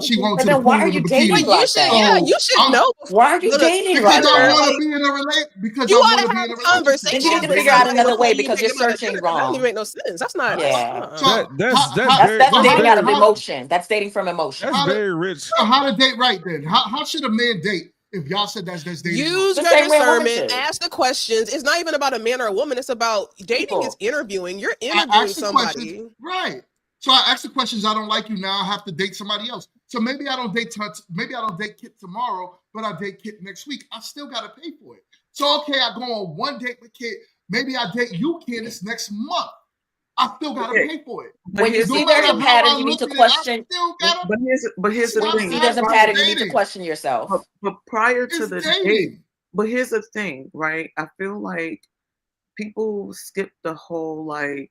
She going But to the then why pool are in a you bikini. dating like that? You should know before Why are you you go to dating because like I that? want to be in a you ought want to to be have in a a relationship. Then you conversation need to with figure out somebody another before way you because take you're them out to searching dinner. That don't even wrong. make no sense. That's not. Yeah. That's That's dating out of very emotion. That's dating from emotion. that's very rich. So how to date right then? How should a man date if y'all said that's dating wrong? Use The your same way a woman discernment. should. Ask the questions. It's not even about a man or a woman. It's about dating is People. interviewing. You're I interviewing ask the questions, somebody. right? So I ask the questions. I don't like you now. I have to date somebody else. So maybe I don't date. Maybe I don't date Kit tomorrow, but I date Kit next week. I still got to pay for it. So okay, I go on one date with Kit. Maybe I date you, Candace, next month. I still got to pay for it. When you No see matter certain how patterns, I you need look to at it, I question. still got to. But here's the When you thing. see there's a pattern, you need to question yourself. But prior to It's the dating. date, but here's the thing, right? I feel like people skip the whole like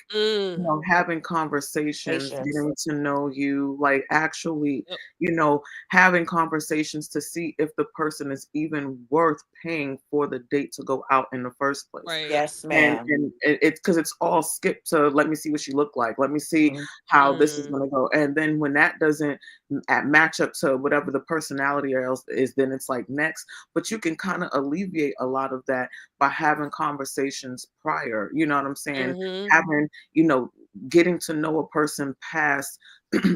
having conversations, Patience. getting to know you, like actually Yep. Having conversations to see if the person is even worth paying for the date to go out in the first place. Right. Yes, And ma'am. it's because it's all skipped to let me see what she looked like, let me see how this is going to go, and then when that doesn't match up to whatever the personality or else is, then it's like next. But you can kind of alleviate a lot of that by having conversations prior, you know what I'm saying? Having, getting to know a person past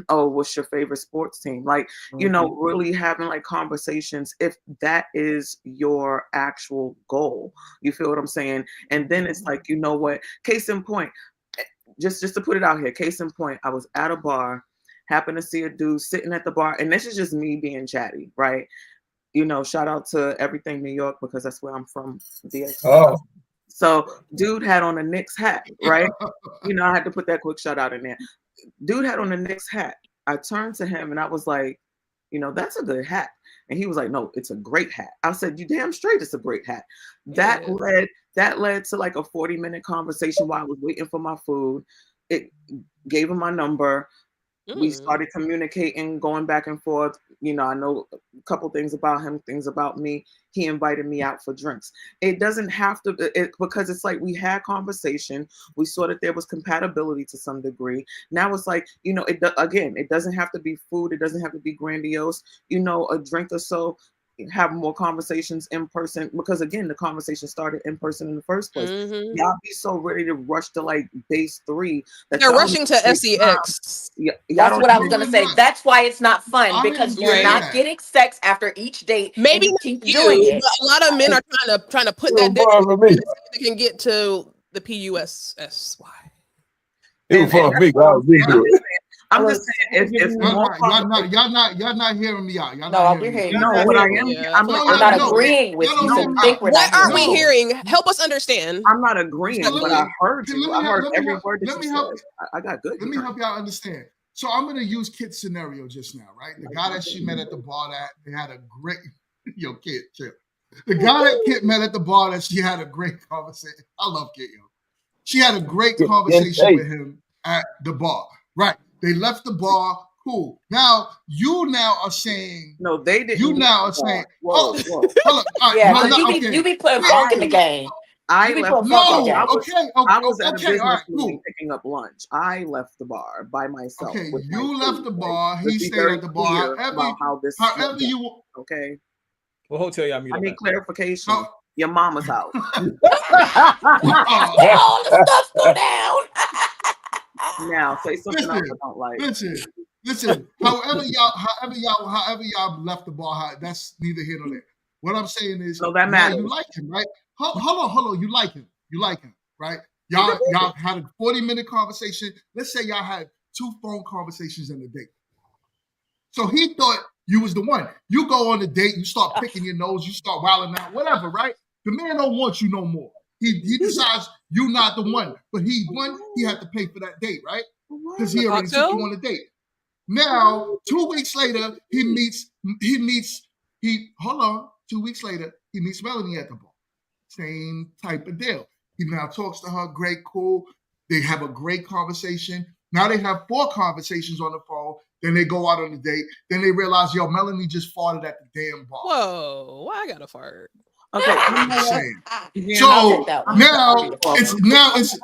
oh, what's your favorite sports team? Like, really having like conversations if that is your actual goal. You feel what I'm saying? And then it's like, you know what? Case in point, just to put it out here, case in point, I was at a bar, happened to see a dude sitting at the bar, and this is just me being chatty, right? Shout out to everything New York because that's where I'm from. Oh. So dude had on a Knicks hat, right? I had to put that quick shout out in there. Dude had on a Knicks hat. I turned to him and I was like, that's a good hat. And he was like, no, it's a great hat. I said, you damn straight it's a great hat. That led to like a 40-minute conversation while I was waiting for my food. It gave him my number. We started communicating, going back and forth. I know a couple things about him, things about me. He invited me out for drinks. It doesn't have to, because it's like we had conversation. We saw that there was compatibility to some degree. Now it's like, it doesn't have to be food. It doesn't have to be grandiose. A drink or so. Have more conversations in person, because again, the conversation started in person in the first place. Y'all be so ready to rush to like base 3 that they're rushing to sex. That's what I was gonna say. That's why it's not fun, because you're not getting sex after each date. Maybe and you keep you, doing it. but a lot of men are trying to put that down so they can get to the PUSSY. It was fun for me. I was into it. I'm just saying, if y'all not hearing me out. Y'all No, not we're hearing hearing me. No, what I hearing am, you. I'm not agreeing with you, so you think we're What not are we hearing. hearing? Help us understand. I'm not agreeing, but I heard you. I heard every word that you help, said. I got good. Let me help y'all understand. So I'm going to use Kit's scenario just now, right? The guy that she met at the bar that they had a great, Kit, chill. The guy that Kit met at the bar that she had a great conversation. I love Kit, yo. She had a great conversation with him at the bar, right? They left the bar. Cool. Now you are saying no, they didn't. You now are saying, whoa. Hold on. Yeah, you be putting funk in the game. I you be left. putting funk in the game. I was at a business all right, meeting picking up lunch. I left the bar by myself. Okay, you left the bar. He stayed at the bar. However you. Okay. What hotel y'all meet? I need clarification. Your mama's house. All the stuff go down. Now say something else I don't like. Listen. However y'all left the bar, that's neither here nor there. What I'm saying is, no, that matters. You like him, right? Hold on. You like him, right? Y'all had a 40-minute conversation. Let's say y'all had 2 phone conversations in a date. So he thought you was the one. You go on a date, you start picking your nose, you start wilding out, whatever, right? The man don't want you no more. He decides you're not the one, but he had to pay for that date, right? Because he already took you on a date. Now, 2 weeks later, he meets 2 weeks later, he meets Melanie at the bar. Same type of deal. He now talks to her, great, cool. They have a great conversation. Now they have 4 conversations on the phone. Then they go out on a date. Then they realize, Melanie just farted at the damn bar. Whoa, why I gotta fart? Okay, you know I'm what? saying. Again, I'll So take that one. now well,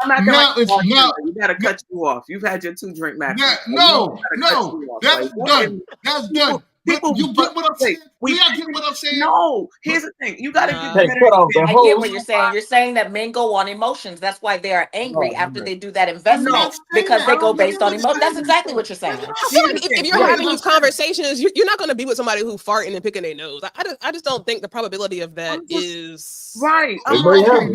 I'm acting like it's now you gotta cut you off. You've had your 2-drink maximum. no, Gotta cut you off. that's Like, done. That's done. But people, you get what I'm saying? wait, Do we y'all get what I'm saying? no. Here's the thing: you gotta give Hey, Nah. credit. cut off the I get host. what you're saying. You're saying that men go on emotions. That's why they are angry Lord, after remember. they do that I'm investment not saying because that. they go don't think based on I'm it's not emotion. That's saying exactly that. what you're That's saying. what I I'm feel Here's like the saying. if thing, you're That's right? having what I'm these saying. conversations, you're not going to be with somebody who farting and picking their nose. I just don't think the probability of that I'm just is. right. It I'm may like, Okay, happen.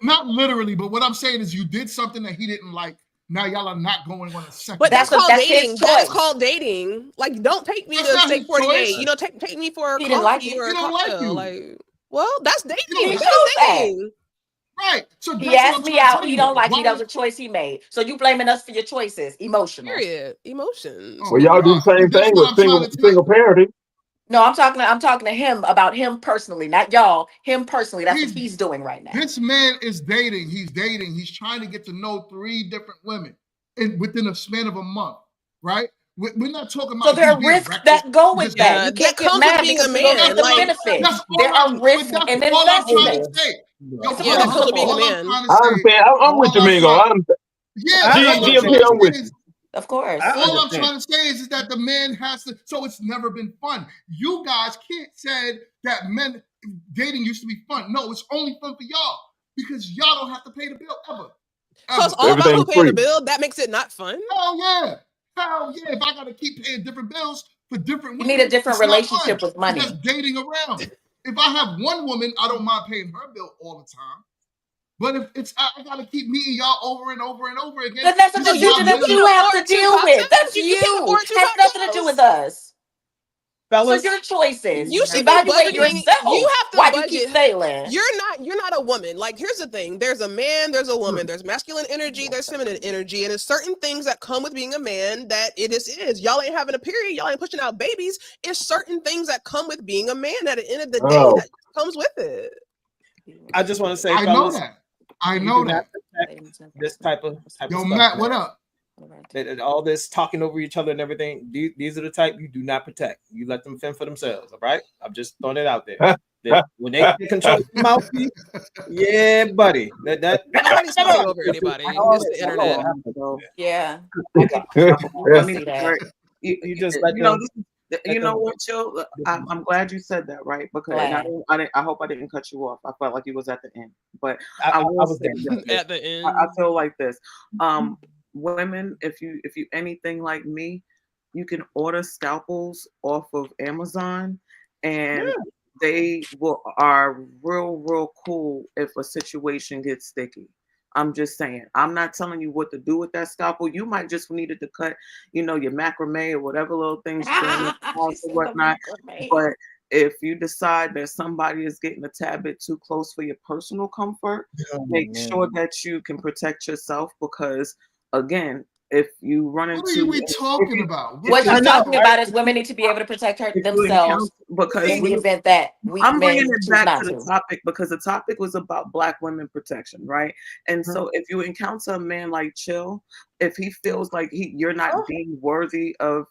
not literally, but what I'm saying is you did something that he didn't like. Now y'all are not going on a second But that's date. called That's his dating. That is choice. called dating. Like, don't take me That's to not Steak his 48. choice. You know, take me for a He didn't like coffee it. or He a don't like cocktail. you. Like, well, that's dating. He don't He like That chose is that. dating. right. So He that's what asked I'm me trying to out. tell He you. don't like me. Why That was a choice he made. So you blaming us for your choices. Emotional. Period. Emotions. oh Well, my y'all do the God. same But that's thing what with I'm trying to tell single parenting. No, I'm talking to him about him personally, not y'all. Him personally. That's what he's he's doing right now. this man is dating. He's dating. He's trying to get to know 3 different women within a span of a month, right? We're not talking So about there he's are being risks reckless. that go He with just that. Yeah, You that can't get comes with mad being a because we don't get man. the Like, benefit. all There are risks that's in all I'm trying to investment. say. Look, It's yeah, that comes with being a multiple. All I'm man. trying to I say, understand. I'm with all you, I'm Mingo. trying, I understand. yeah, I all I'm GMT, trying understand. to I'm with say you. is Of course. I all I'm understand. trying to say is that the man has to. So it's never been fun. You guys can't say that men dating used to be fun. No, it's only fun for y'all because y'all don't have to pay the bill ever, So it's ever. all about who Everything's paying the free. bill. That makes it not fun. Hell yeah, hell yeah. If I gotta keep paying different bills for different You need a women, different it's not fun relationship with because that's money. dating around. If I have one woman, I don't mind paying her bill all the time. But if it's I gotta keep meeting y'all over and over and over again, Then that's a So this is decision not that you business. you can't have to afford two deal with. cocktails. That's You can't you. afford two Has nothing to do with cocktails. us. So Fellas, your choices. You should be Evaluate budgeting. You yourself. have to Why you keep budget. failing? You're not a woman. Like, here's the thing. There's a man, there's a woman, there's masculine energy, there's feminine energy, and there's certain things that come with being a man that it is. Y'all ain't having a period, y'all ain't pushing out babies. It's certain things that come with being a man at the end of the day Oh, that comes with it. I just want to say, I know fellas, that. I you know do not that. protect this type of Yo, stuff, Matt, man. what up? All this talking over each other and everything. These are the type you do not protect. You let them fend for themselves. All right. I'm just throwing it out there. When they take control of the mouthpiece, yeah, buddy. That Nobody's come talking on. over anybody. Oh, It's the my Lord, internet. have mercy. So Yeah, I get I I mean, see that. right. You just let You know, them. you know what, Chill? I'm glad you said that, right? Because and Glad. I hope I didn't cut you off. I felt like you was at the end, but I I will was say there. this. At the I end. feel like this. Women, if you anything like me, you can order scalpels off of Amazon, and Yeah. they are real cool if a situation gets sticky. I'm just saying. I'm not telling you what to do with that scalpel. You might just need it to cut, your macrame or whatever little things you're doing in the She house or said the whatnot. macrame. But if you decide that somebody is getting a tad bit too close for your personal comfort, Oh, make man. sure that you can protect yourself because, again, if you run What into, are we if talking you, about? if What you, I she's know, talking right? about is women need to be able to protect if you encounter, themselves because in the we, event that weak I'm bringing men it choose back not to the to. topic because the topic was about Black women protection, right? And Mhm. so, if you encounter a man like Chill, if he feels like you're not Oh, being worthy of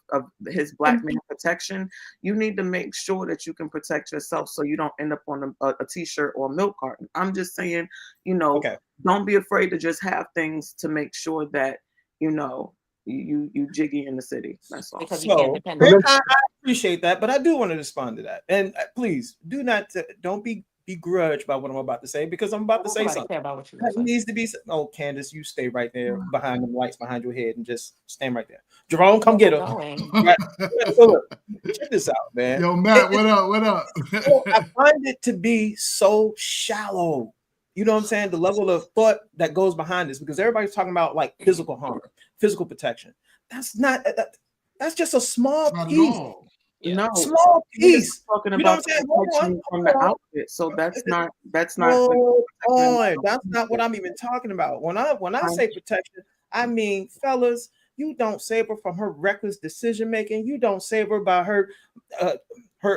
his Black man protection, you need to make sure that you can protect yourself so you don't end up on a t-shirt or a milk carton. I'm just saying, okay. don't be afraid to just have things to make sure that you know you jiggy in the city. That's all. Because you can't So depend and on I appreciate that, but I do want to respond to that. And please don't be begrudged by what I'm about to say because I'm about to say nobody something. care about what you That say. needs to be. Oh, Candace, you stay right there behind them lights behind your head and just stand right there. Jerome, come Where get we're her. going. Right. So look, check this out, man. Yo, Matt, what up? What up? I find it to be so shallow. You know what I'm saying? The level of thought that goes behind this, because everybody's talking about like physical harm, physical protection. That's not that's just a small Not at piece. all. Yeah. No, Small we're just piece. talking You know what about I'm saying? the Hold on, protection from the hold on. outfit. So that's not Hold protecting on. That's them. not what I'm even talking about. When I I- say protection, I mean, fellas, you don't save her from her reckless decision making. You don't save her by her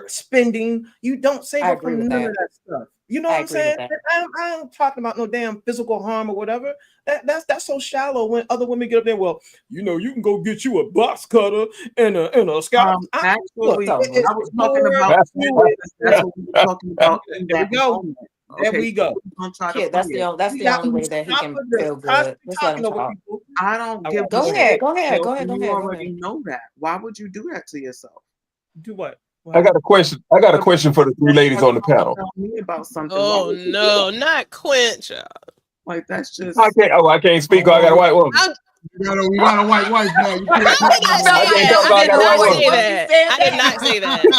spending. You don't save I her agree from with none of that. that stuff. You know I what I'm agree with saying? that. I ain't talking about no damn physical harm or whatever. That's so shallow when other women get up there. Well, you can go get you a box cutter and a scalpel. Look, Actually, So it's I was talking more about to it. that's what we were talking about in There we that go. moment. There Okay, we so go. we're gonna try to yeah, play it. that's We the got only way that he stop can with this feel good. constantly Just let him talking over talk. people. I don't All give right, a Go go shit. ahead. ahead, go ahead, Yo, go ahead, go you ahead, go already ahead. know that. Why would you do that to yourself? Do what? I got a question. I got a Somebody question for the three ladies on the panel. tell me about something. Why Oh would you do no, that? not Quench. Like that's I just can't. Oh, I can't speak. 'Cause I got a Oh, white woman. I'm, we got a white wife now. You can't I talk did no not more. say I can't that. talk. I 'Cause I did got a not white No, say woman. once she that. said I did not that, say that.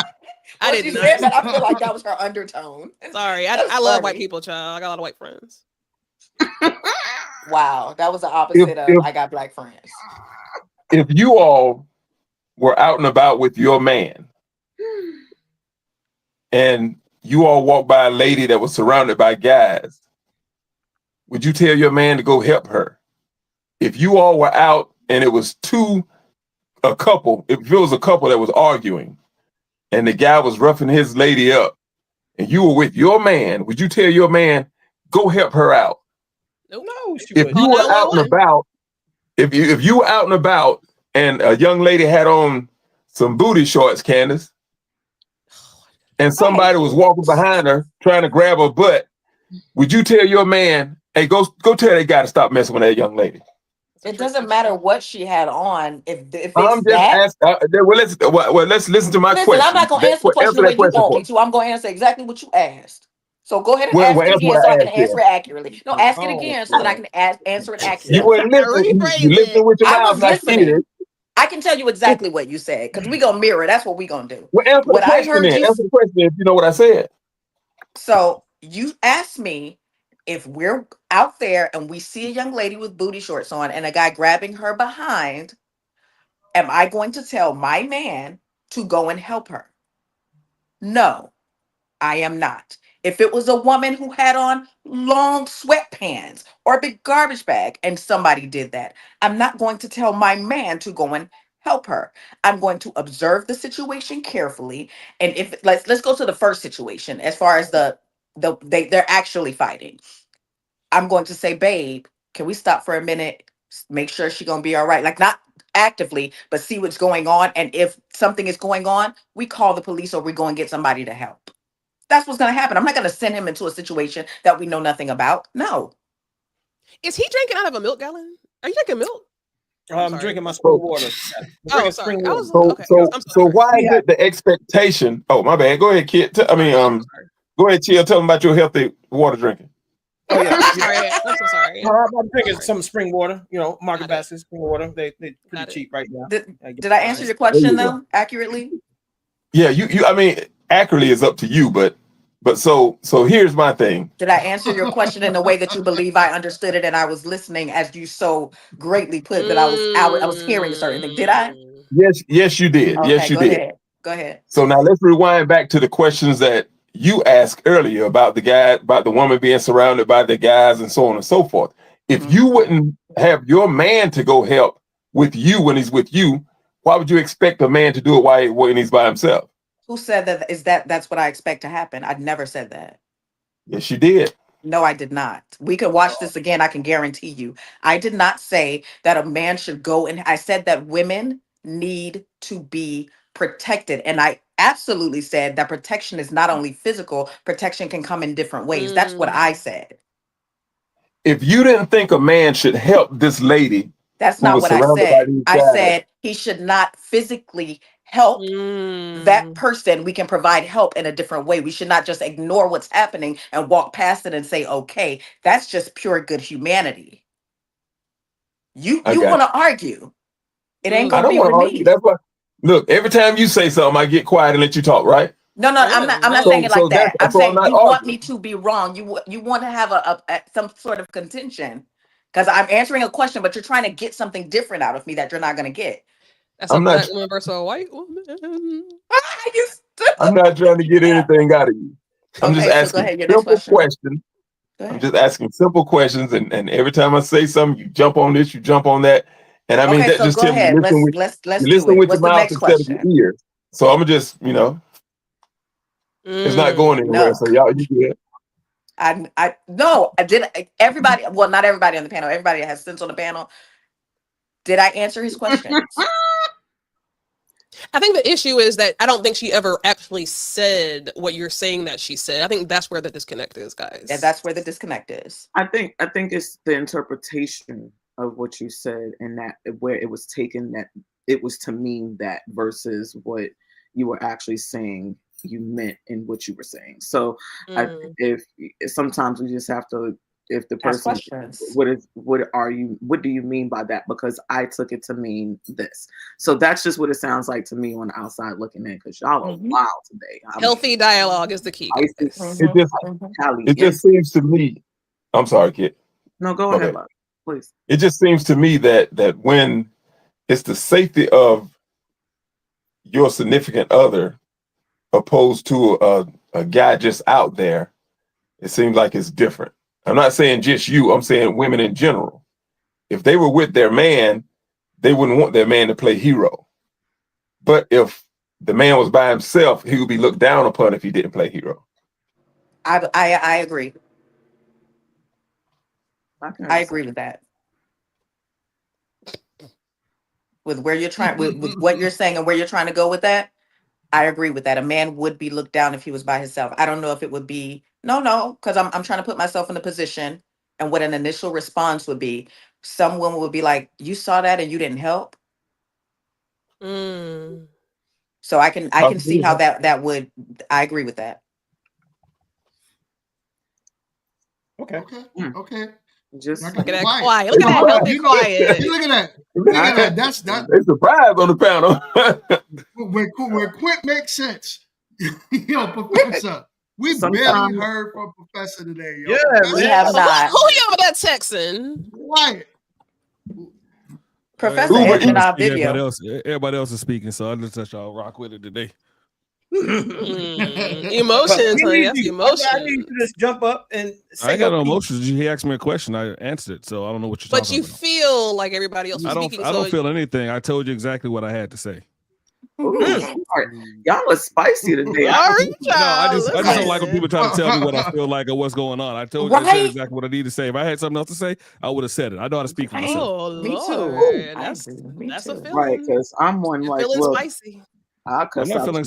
I once did she not said say that, I feel that. like that was her undertone. Sorry, That's I love white funny. people, child. I got a lot of white friends. Wow, that was the If opposite of if I got black friends. if you all were out and about with your man, and you all walked by a lady that was surrounded by guys, would you tell your man to go help her? If you all were out and it was a couple, if it was a couple that was arguing, and the guy was roughing his lady up, and you were with your man, would you tell your man go help her out? Nope. No, she If you Call wouldn't. were out and 911. about, if you were out and about, and a young lady had on some booty shorts, Candace, and Right. somebody was walking behind her trying to grab her butt, would you tell your man, "Hey, go tell that guy to stop messing with that young lady"? That's a It trick doesn't question. matter what she had on. If I'm it's just that, asking. Let's listen to my listen, I'm not question. gonna answer the question Answer the that way you question want for me me. to. I'm gonna answer exactly what you asked. So go ahead and Well, ask it answer again what so I I can asked answer you. it accurately. No, ask it Oh, again so that I boy. can answer it You accurately. weren't listening. You Rephrase it. listening with your I mouth, was not listening. ears. I can tell you exactly what you said because we gonna mirror. That's what we gonna do. Well, answer the What I question heard then. you. Answer the question if you know what I said. So you asked me if we're out there and we see a young lady with booty shorts on and a guy grabbing her behind, am I going to tell my man to go and help her? No, I am not. If it was a woman who had on long sweatpants or a big garbage bag and somebody did that, I'm not going to tell my man to go and help her. I'm going to observe the situation carefully. And if let's go to the first situation as far as they're actually fighting. I'm going to say, babe, can we stop for a minute? Make sure she's gonna be all right. Like not actively, but see what's going on. And if something is going on, we call the police or we go and get somebody to help. That's what's gonna happen. I'm not gonna send him into a situation that we know nothing about. No. Is he drinking out of a milk gallon? Are you drinking milk? I'm I'm sorry. drinking my spring So, water. I'm Oh, drinking sorry. spring I water. was so, okay. so, I'm so so, sorry. why We is have it the expectation? Oh, my bad. Go ahead, kid. I'm sorry. I'm sorry. Go ahead, chill. Tell them about your healthy water drinking. Oh yeah, I'm yeah. sorry. I'm so sorry. I'm drinking Sorry. some spring water. Market Got it. basket spring water. They pretty Got it. cheap right now. Did I answer Nice. your There question you go. though accurately? Yeah, you. I mean, accurately is up to you, but so here's my thing. Did I answer your question in the way that you believe I understood it and I was listening as you so greatly put that I was hearing a certain thing? Did I? Mm. Yes, you did. Yes, Okay, you go did. ahead. Go ahead. So now let's rewind back to the questions that you asked earlier about about the woman being surrounded by the guys and so on and so forth. If Mhm. you wouldn't have your man to go help with you when he's with you, why would you expect a man to do it when he's by himself? Who said that? That's what I expect to happen? I never said that. Yes, you did. No, I did not. We could watch this again. I can guarantee you. I did not say that a man should go and I said that women need to be protected. And I absolutely said that protection is not only physical, protection can come in different ways. That's what I Mm. said. If you didn't think a man should help this lady That's who not was what I surrounded by said. these I guys, said he should not physically help that Mm. person. We can provide help in a different way. We should not just ignore what's happening and walk past it and say, okay, that's just pure good humanity. You I you got want you. to argue. It ain't I gonna Mm. don't be want to with argue. me. That's why. Look, every time you say something, I get quiet and let you talk. Right? No, no, I'm not. Oh I'm not saying no. it like So that's that. I'm so I'm saying not you want arguing. me to be wrong. You want to have some sort of contention because I'm answering a question, but you're trying to get something different out of me that you're not gonna get. That's a I'm black not. woman versus a white woman. You I'm stupid. not trying to get anything out of you. I'm just Okay, so go asking ahead. Your next simple question. questions. Go I'm ahead. just asking simple questions, and every time I say something, you jump on this, you jump on that, and I mean Okay, that so just go tells me ahead. Let's you do listen it. with your What's the mouth next instead of your question? ears. So I'm just it's not going Mm. anywhere. No. So y'all, you good? No, I did. Everybody, well, not everybody on the panel. Everybody that has sense on the panel. Did I answer his questions? I think the issue is that I don't think she ever actually said what you're saying that she said. I think that's where the disconnect is, guys. Yeah, that's where the disconnect is. I think it's the interpretation of what you said, and that where it was taken, that it was to mean that versus what you were actually saying you meant in what you were saying. So I think if sometimes we just have to, if the Ask person, questions. what do you mean by that? Because I took it to mean this. So that's just what it sounds like to me on the outside looking in, because y'all are wild today. Healthy dialogue is the key. It just seems to me. I'm sorry, kid. No, go ahead, love, please. It just seems to me that when it's the safety of your significant other opposed to a guy just out there, it seems like it's different. I'm not saying just you, I'm saying women in general. If they were with their man, they wouldn't want their man to play hero. But if the man was by himself, he would be looked down upon if he didn't play hero. I agree. I agree with that. With where you're trying, with what you're saying and where you're trying to go with that, I agree with that. A man would be looked down if he was by himself. I don't know if it would be no, because I'm trying to put myself in the position and what an initial response would be. Some women would be like, "You saw that and you didn't help." So I can see how that would. I agree with that. Okay. Just look at that quiet. Look at that healthy quiet. Look at that. Look at that. That's that. They surprised on the panel. When Quint makes sense. Yo, Professor. We barely heard from Professor today, yo. Yeah, we have not. Who y'all with that Texan? Quiet. Professor in our video. Everybody else is speaking, so I just let y'all rock with it today. Emotions, honey. That's emotion. I need you to just jump up and say I ain't got no emotions. He asked me a question. I answered it, so I don't know what you're talking about. But you feel like everybody else is speaking. I don't feel anything. I told you exactly what I had to say. Y'all are spicy today. I just don't like when people try to tell me what I feel like or what's going on. I told you I said exactly what I need to say. If I had something else to say, I would have said it. I know how to speak for myself. Oh, me too. That's a feeling. Right, because I'm one like, feeling look, spicy. I'm not feeling.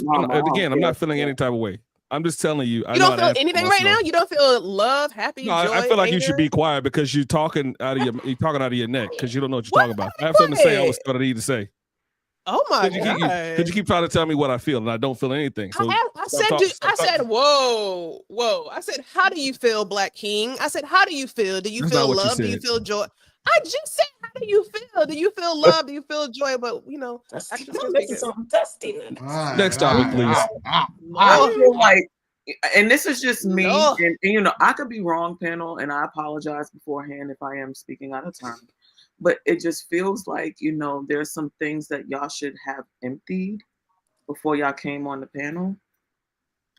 I'm not feeling any type of way. I'm just telling you. You don't feel anything right now. You don't feel love, happy, joy, I feel like anger? you should be quiet because you're talking out of your neck because you don't know what you're talking about. If I have something to say, I would say what I need to say. Oh my god! Because you keep trying to tell me what I feel and I don't feel anything. So I said, whoa. I said, how do you feel, Black King? I said, how do you feel? Do you feel love? Do you feel joy? I just said, how do you feel? Do you feel love? Do you feel joy? But next topic, please. I feel like, and this is just me, and I could be wrong, panel, and I apologize beforehand if I am speaking out of turn. But it just feels like, there's some things that y'all should have emptied before y'all came on the panel.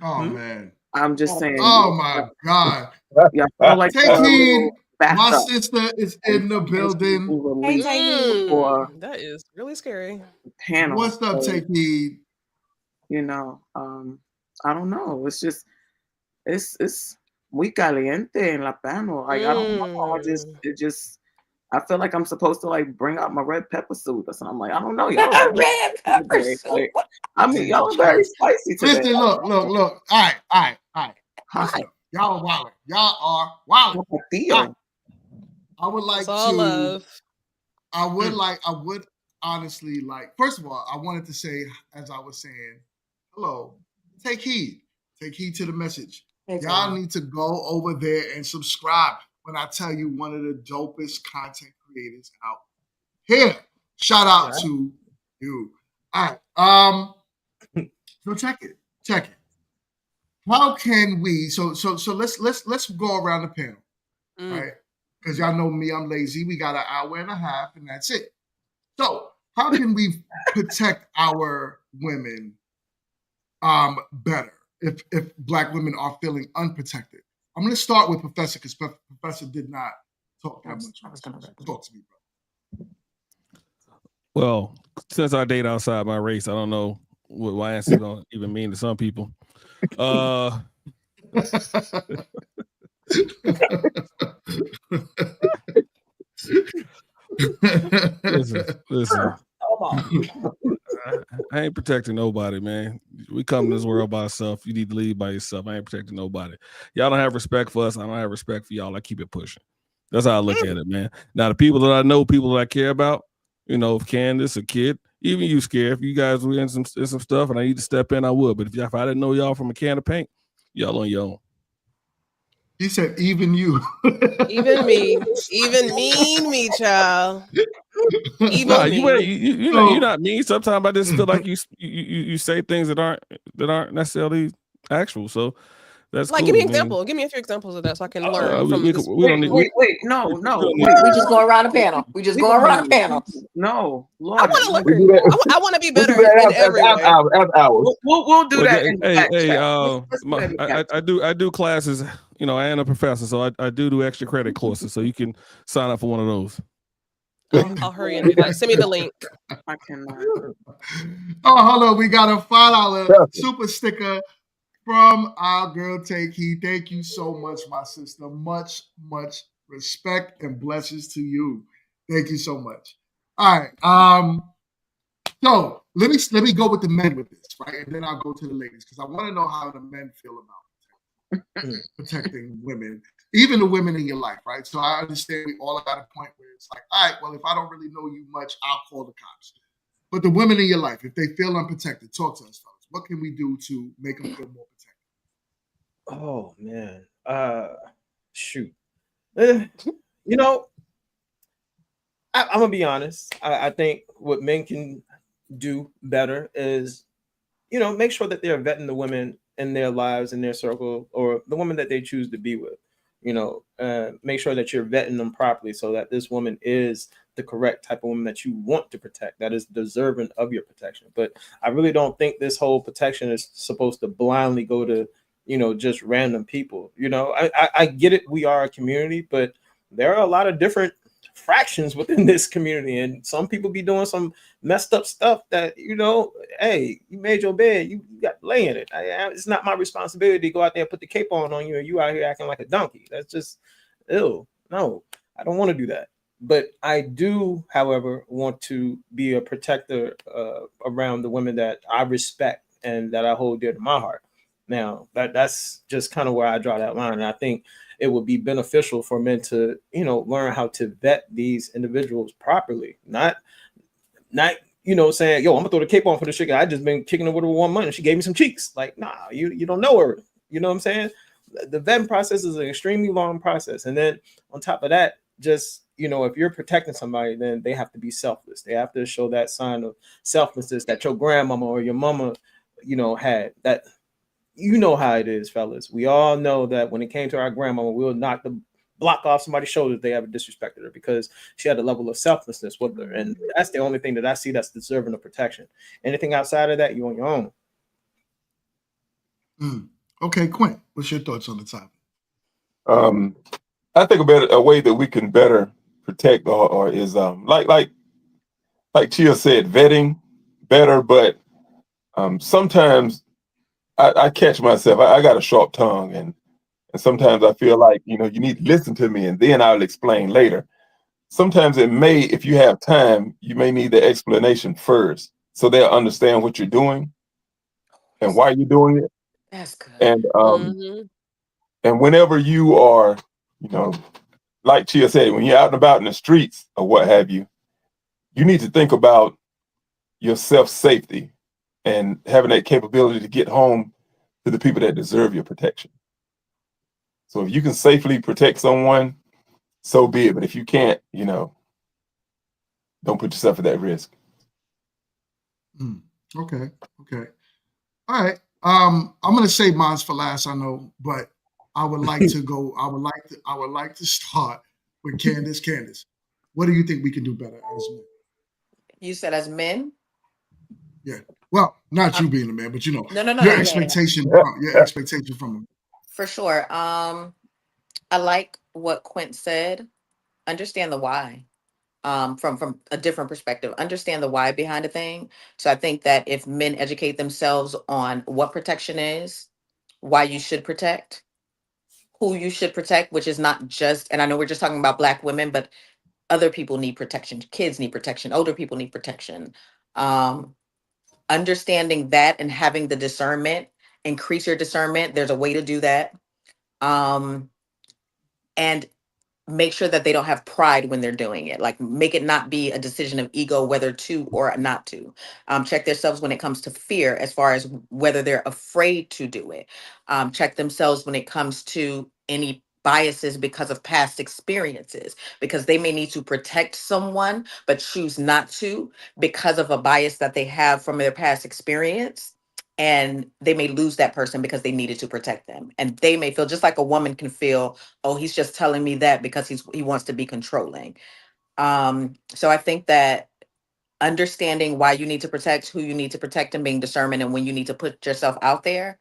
Oh man. I'm just saying. Oh my God. Y'all feel like Take heed. My sister is in the building. That is really scary. Panel. What's up, Take heed? I don't know. It's just it's muy caliente en la panel. Like I don't know. I feel like I'm supposed to like bring out my red pepper suit or something. Like I don't know, y'all. Red pepper suit. Like, I mean, y'all are very spicy today. Listen, look. All right. Listen, y'all are wild. Y'all are wild. I would like to. I would honestly like. First of all, I wanted to say, as I was saying, hello. Take heed. Take heed to the message. Y'all need to go over there and subscribe. When I tell you one of the dopest content creators out here. Shout out to you. All right. So check it. How can we so let's go around the panel. Right? Because y'all know me, I'm lazy. We got an hour and a half, and that's it. So how can we protect our women better if Black women are feeling unprotected? I'm going to start with Professor because Professor did not talk that much. Talk to me, bro. Well, since I date outside my race, I don't know what my answer is going to even mean to some people. Listen. I ain't protecting nobody, man. We come in this world by ourselves. You need to leave by yourself. I ain't protecting nobody. Y'all don't have respect for us. I don't have respect for y'all. I keep it pushing. That's how I look at it, man. Now, the people that I know, people that I care about, if Candace, a kid, even you, Scare, if you guys were in some stuff and I need to step in, I would. But if I didn't know y'all from a can of paint, y'all on your own. He said, even you. Even me. Even me, child. Even nah, me. You're not mean. Sometimes I just feel like you say things that aren't necessarily actual. So that's like, cool. give me an example. Give me a few examples of that so I can learn from this. Wait, no. We just go around the panel. We just go around the panel. No, Lord. I want to learn. I want to be better in every way. We'll do that in the back chat. I do classes. I am a professor, so I do extra credit courses. So you can sign up for one of those. I'll hurry and do that. Send me the link. I cannot. Oh, hold on. We got a $5 super sticker from our girl Take Heed. Thank you so much, my sister. Much respect and blessings to you. Thank you so much. All right. So let me go with the men with this, right? And then I'll go to the ladies because I want to know how the men feel about protecting women, even the women in your life, right? So I understand we all at a point where it's like, all right, well, if I don't really know you much, I'll call the cops. But the women in your life, if they feel unprotected, talk to us, fellas. What can we do to make them feel more protected? Oh man, shoot. I'm gonna be honest. I think what men can do better is, make sure that they're vetting the women in their lives, in their circle, or the woman that they choose to be with. Make sure that you're vetting them properly so that this woman is the correct type of woman that you want to protect, that is deserving of your protection. But I really don't think this whole protection is supposed to blindly go to, just random people. I get it. We are a community, but there are a lot of different fractions within this community, and some people be doing some messed up stuff that, hey, you made your bed, you got to lay in it. It's not my responsibility to go out there and put the cape on you, and you out here acting like a donkey. That's just ill. No, I don't want to do that. But I do, however, want to be a protector around the women that I respect and that I hold dear to my heart. Now, that's just kind of where I draw that line. And I think it would be beneficial for men to, learn how to vet these individuals properly. Not, saying, yo, I'm gonna throw the cape on for the chicken. I just been kicking her with her 1 month and she gave me some cheeks. Like, nah, you don't know her. You know what I'm saying? The vetting process is an extremely long process. And then on top of that, just, if you're protecting somebody, then they have to be selfless. They have to show that sign of selflessness that your grandmama or your mama, had. That, how it is, fellas. We all know that when it came to our grandmama, we'll knock the block off somebody's shoulder if they ever disrespected her because she had a level of selflessness with her. And that's the only thing that I see that's deserving of protection. Anything outside of that, you on your own. Okay, Quint, what's your thoughts on the topic? I think a way that we can better protect or is like Chia said, vetting better, but sometimes I catch myself. I got a sharp tongue, and sometimes I feel like, you need to listen to me and then I'll explain later. Sometimes if you have time, you may need the explanation first so they'll understand what you're doing and why you're doing it. That's good. And whenever you are, like Chia said, when you're out and about in the streets or what have you, you need to think about your self-safety and having that capability to get home to the people that deserve your protection. So if you can safely protect someone, so be it. But if you can't, don't put yourself at that risk. Okay. All right. I'm gonna save mine for last, I know, but I would like to go. I would like to start with Candace. Candace, what do you think we can do better as men? You said as men? Yeah. Well, not you being a man, but No, your expectation, from them. For sure. I like what Quint said. Understand the why. From a different perspective, understand the why behind a thing. So I think that if men educate themselves on what protection is, why you should protect, who you should protect, which is not just, and I know we're just talking about Black women, but other people need protection. Kids need protection. Older people need protection. Um, Understanding that and having the discernment, increase your discernment. There's a way to do that. Um, and make sure that they don't have pride when they're doing it. Like, make it not be a decision of ego whether to or not to. Check themselves when it comes to fear, as far as whether they're afraid to do it. Check themselves when it comes to any biases because of past experiences, because they may need to protect someone but choose not to because of a bias that they have from their past experience, and they may lose that person because they needed to protect them. And they may feel just like a woman can feel, oh, he's just telling me that because he wants to be controlling. So I think that understanding why you need to protect, who you need to protect, and being discernment, and when you need to put yourself out there,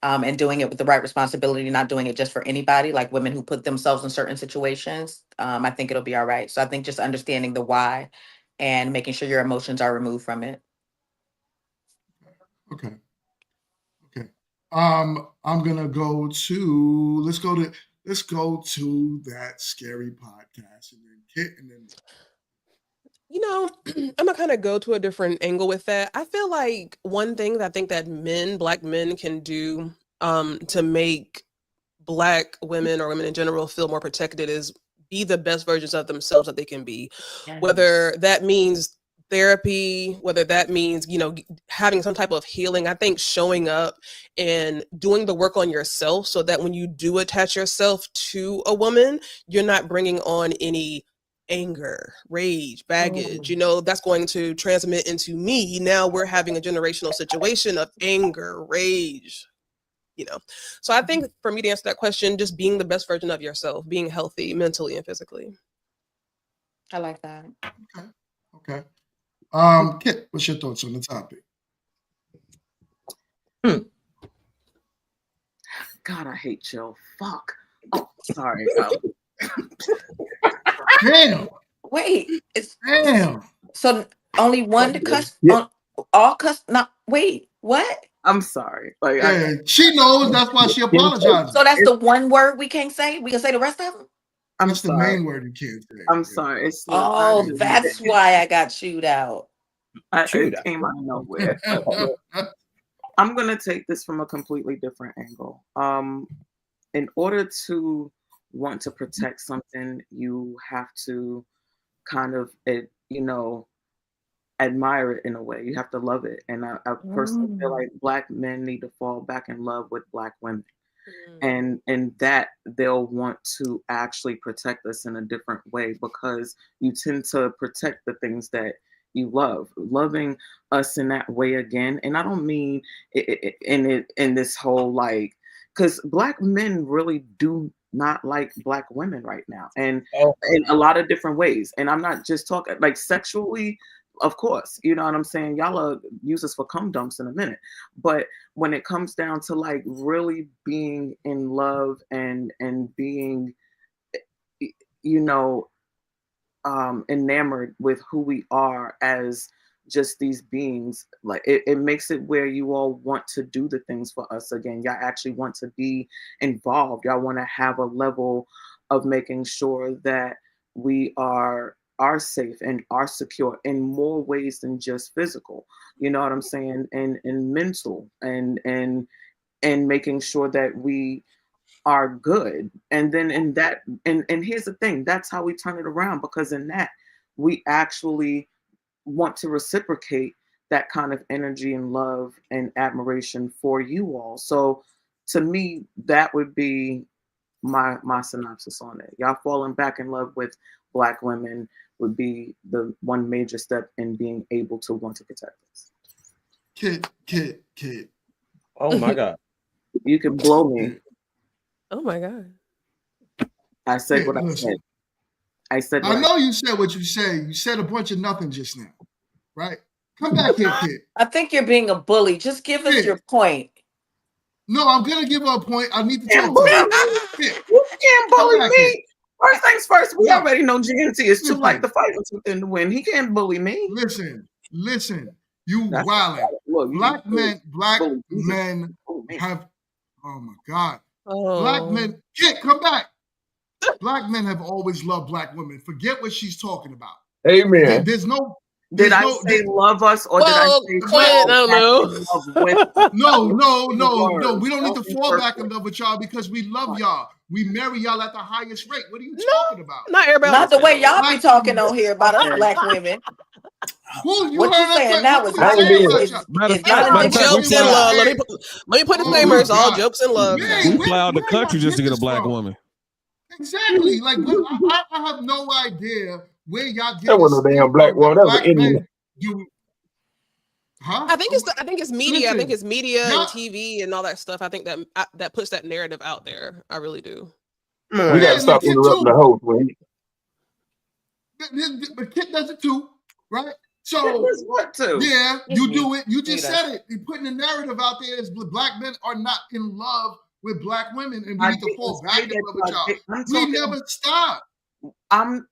and doing it with the right responsibility, not doing it just for anybody, like women who put themselves in certain situations, I think it'll be all right. So I think just understanding the why and making sure your emotions are removed from it. Okay. Okay. I'm gonna go to let's go to that scary podcast and then Kit and then You know, I'm gonna kind of go to a different angle with that. I feel like one thing that I think that men, black men, can do to make black women or women in general feel more protected is be the best versions of themselves that they can be. Yes. Whether that means therapy, whether that means, having some type of healing. I think showing up and doing the work on yourself so that when you do attach yourself to a woman, you're not bringing on any anger, rage, baggage, Mm. that's going to transmit into me. Now we're having a generational situation of anger, rage, so I think for me to answer that question, just being the best version of yourself, being healthy mentally and physically. I like that. okay. Okay. Kit, what's your thoughts on the topic? God, I hate Joe. Fuck. Oh, sorry. Damn. Wait, it's Damn. so only one to cuss Yeah. on all cuss. Not wait, what? I'm sorry. Like Yeah, she knows that's why she apologizing. So that's the one word we can't say. We can say the rest of them. I'm That's the sorry. main word you can't say. I'm Yeah. sorry. It slipped. Oh, that's why I got chewed out. It came out of nowhere. I'm gonna take this from a completely different angle. In order to want to protect something, you have to kind of, admire it in a way. You have to love it. And I personally feel like Black men need to fall back in love with Black women. And that they'll want to actually protect us in a different way, because you tend to protect the things that you love. Loving us in that way again, and I don't mean in this whole, like, because Black men really do not like Black women right now, and in a lot of different ways. And I'm not just talking like sexually, of course, you know what I'm saying. Y'all use us for cum dumps in a minute, but when it comes down to like really being in love and being, you know, enamored with who we are as just these beings, like it makes it where you all want to do the things for us again. Y'all actually want to be involved. Y'all want to have a level of making sure that we are safe and are secure in more ways than just physical, you know what I'm saying, and mental, and making sure that we are good. And then in that, and here's the thing, that's how we turn it around, because in that we actually want to reciprocate that kind of energy and love and admiration for you all. So to me, that would be my synopsis on it. Y'all falling back in love with Black women would be the one major step in being able to want to protect us. Kid. Oh my God. You can blow me. Oh my God. I said what I Listen. said. I said what I know you said what you say. You said a bunch of nothing just now, right? Come back here, Kid. I think you're being a bully. Just give us your point. No, I'm gonna give her a point. I need to You talk can't to bully her. me. Kid, You can't come bully back here. me. First things first, we No. already know GMT is too Listen. light to fight within the wind. He can't bully me. Listen. You That's wildin'. look, Black men bully. have. Oh my God. Black Oh. men can't come back. Black men have always loved black women. Forget what she's talking about. Amen. There's no. Did There's I no. say love us or did I Well, say Quinn, I fall don't back know. in love with us? No. Words. We don't need Don't to fall back in interpret. love with y'all because we love y'all. We marry y'all at the highest rate. What are you No, talking about? not everybody. Not the way y'all Black be talking women. on here about us Okay. black women. Who you What you heard us? saying What now we is been I ain't not. saying being. about y'all? It's I not don't All know an what jokes you in intentional been love. job. Let saying. me put Oh disclaimers. my All God. jokes in love. Man, We fly out the where y'all country just to get get a this black from? woman. Exactly. Like I have no idea where y'all get That this wasn't no thing damn black from that woman. That was an black Indian. men do. Huh? I think it's media. I think Listen, it's media and y'all. TV and all that stuff. I think that that puts that narrative out there. I really do. We got Mm. to Yeah, and the stop kid interrupting the too. host when he. The kid does it too, right? It So was what too? yeah, It's you me. do it. You Me just does. said it. You're putting the narrative out there as black men are not in love with black women, and we I need to didn't fall say back in that. love with y'all. I'm We talking. never stop. I'm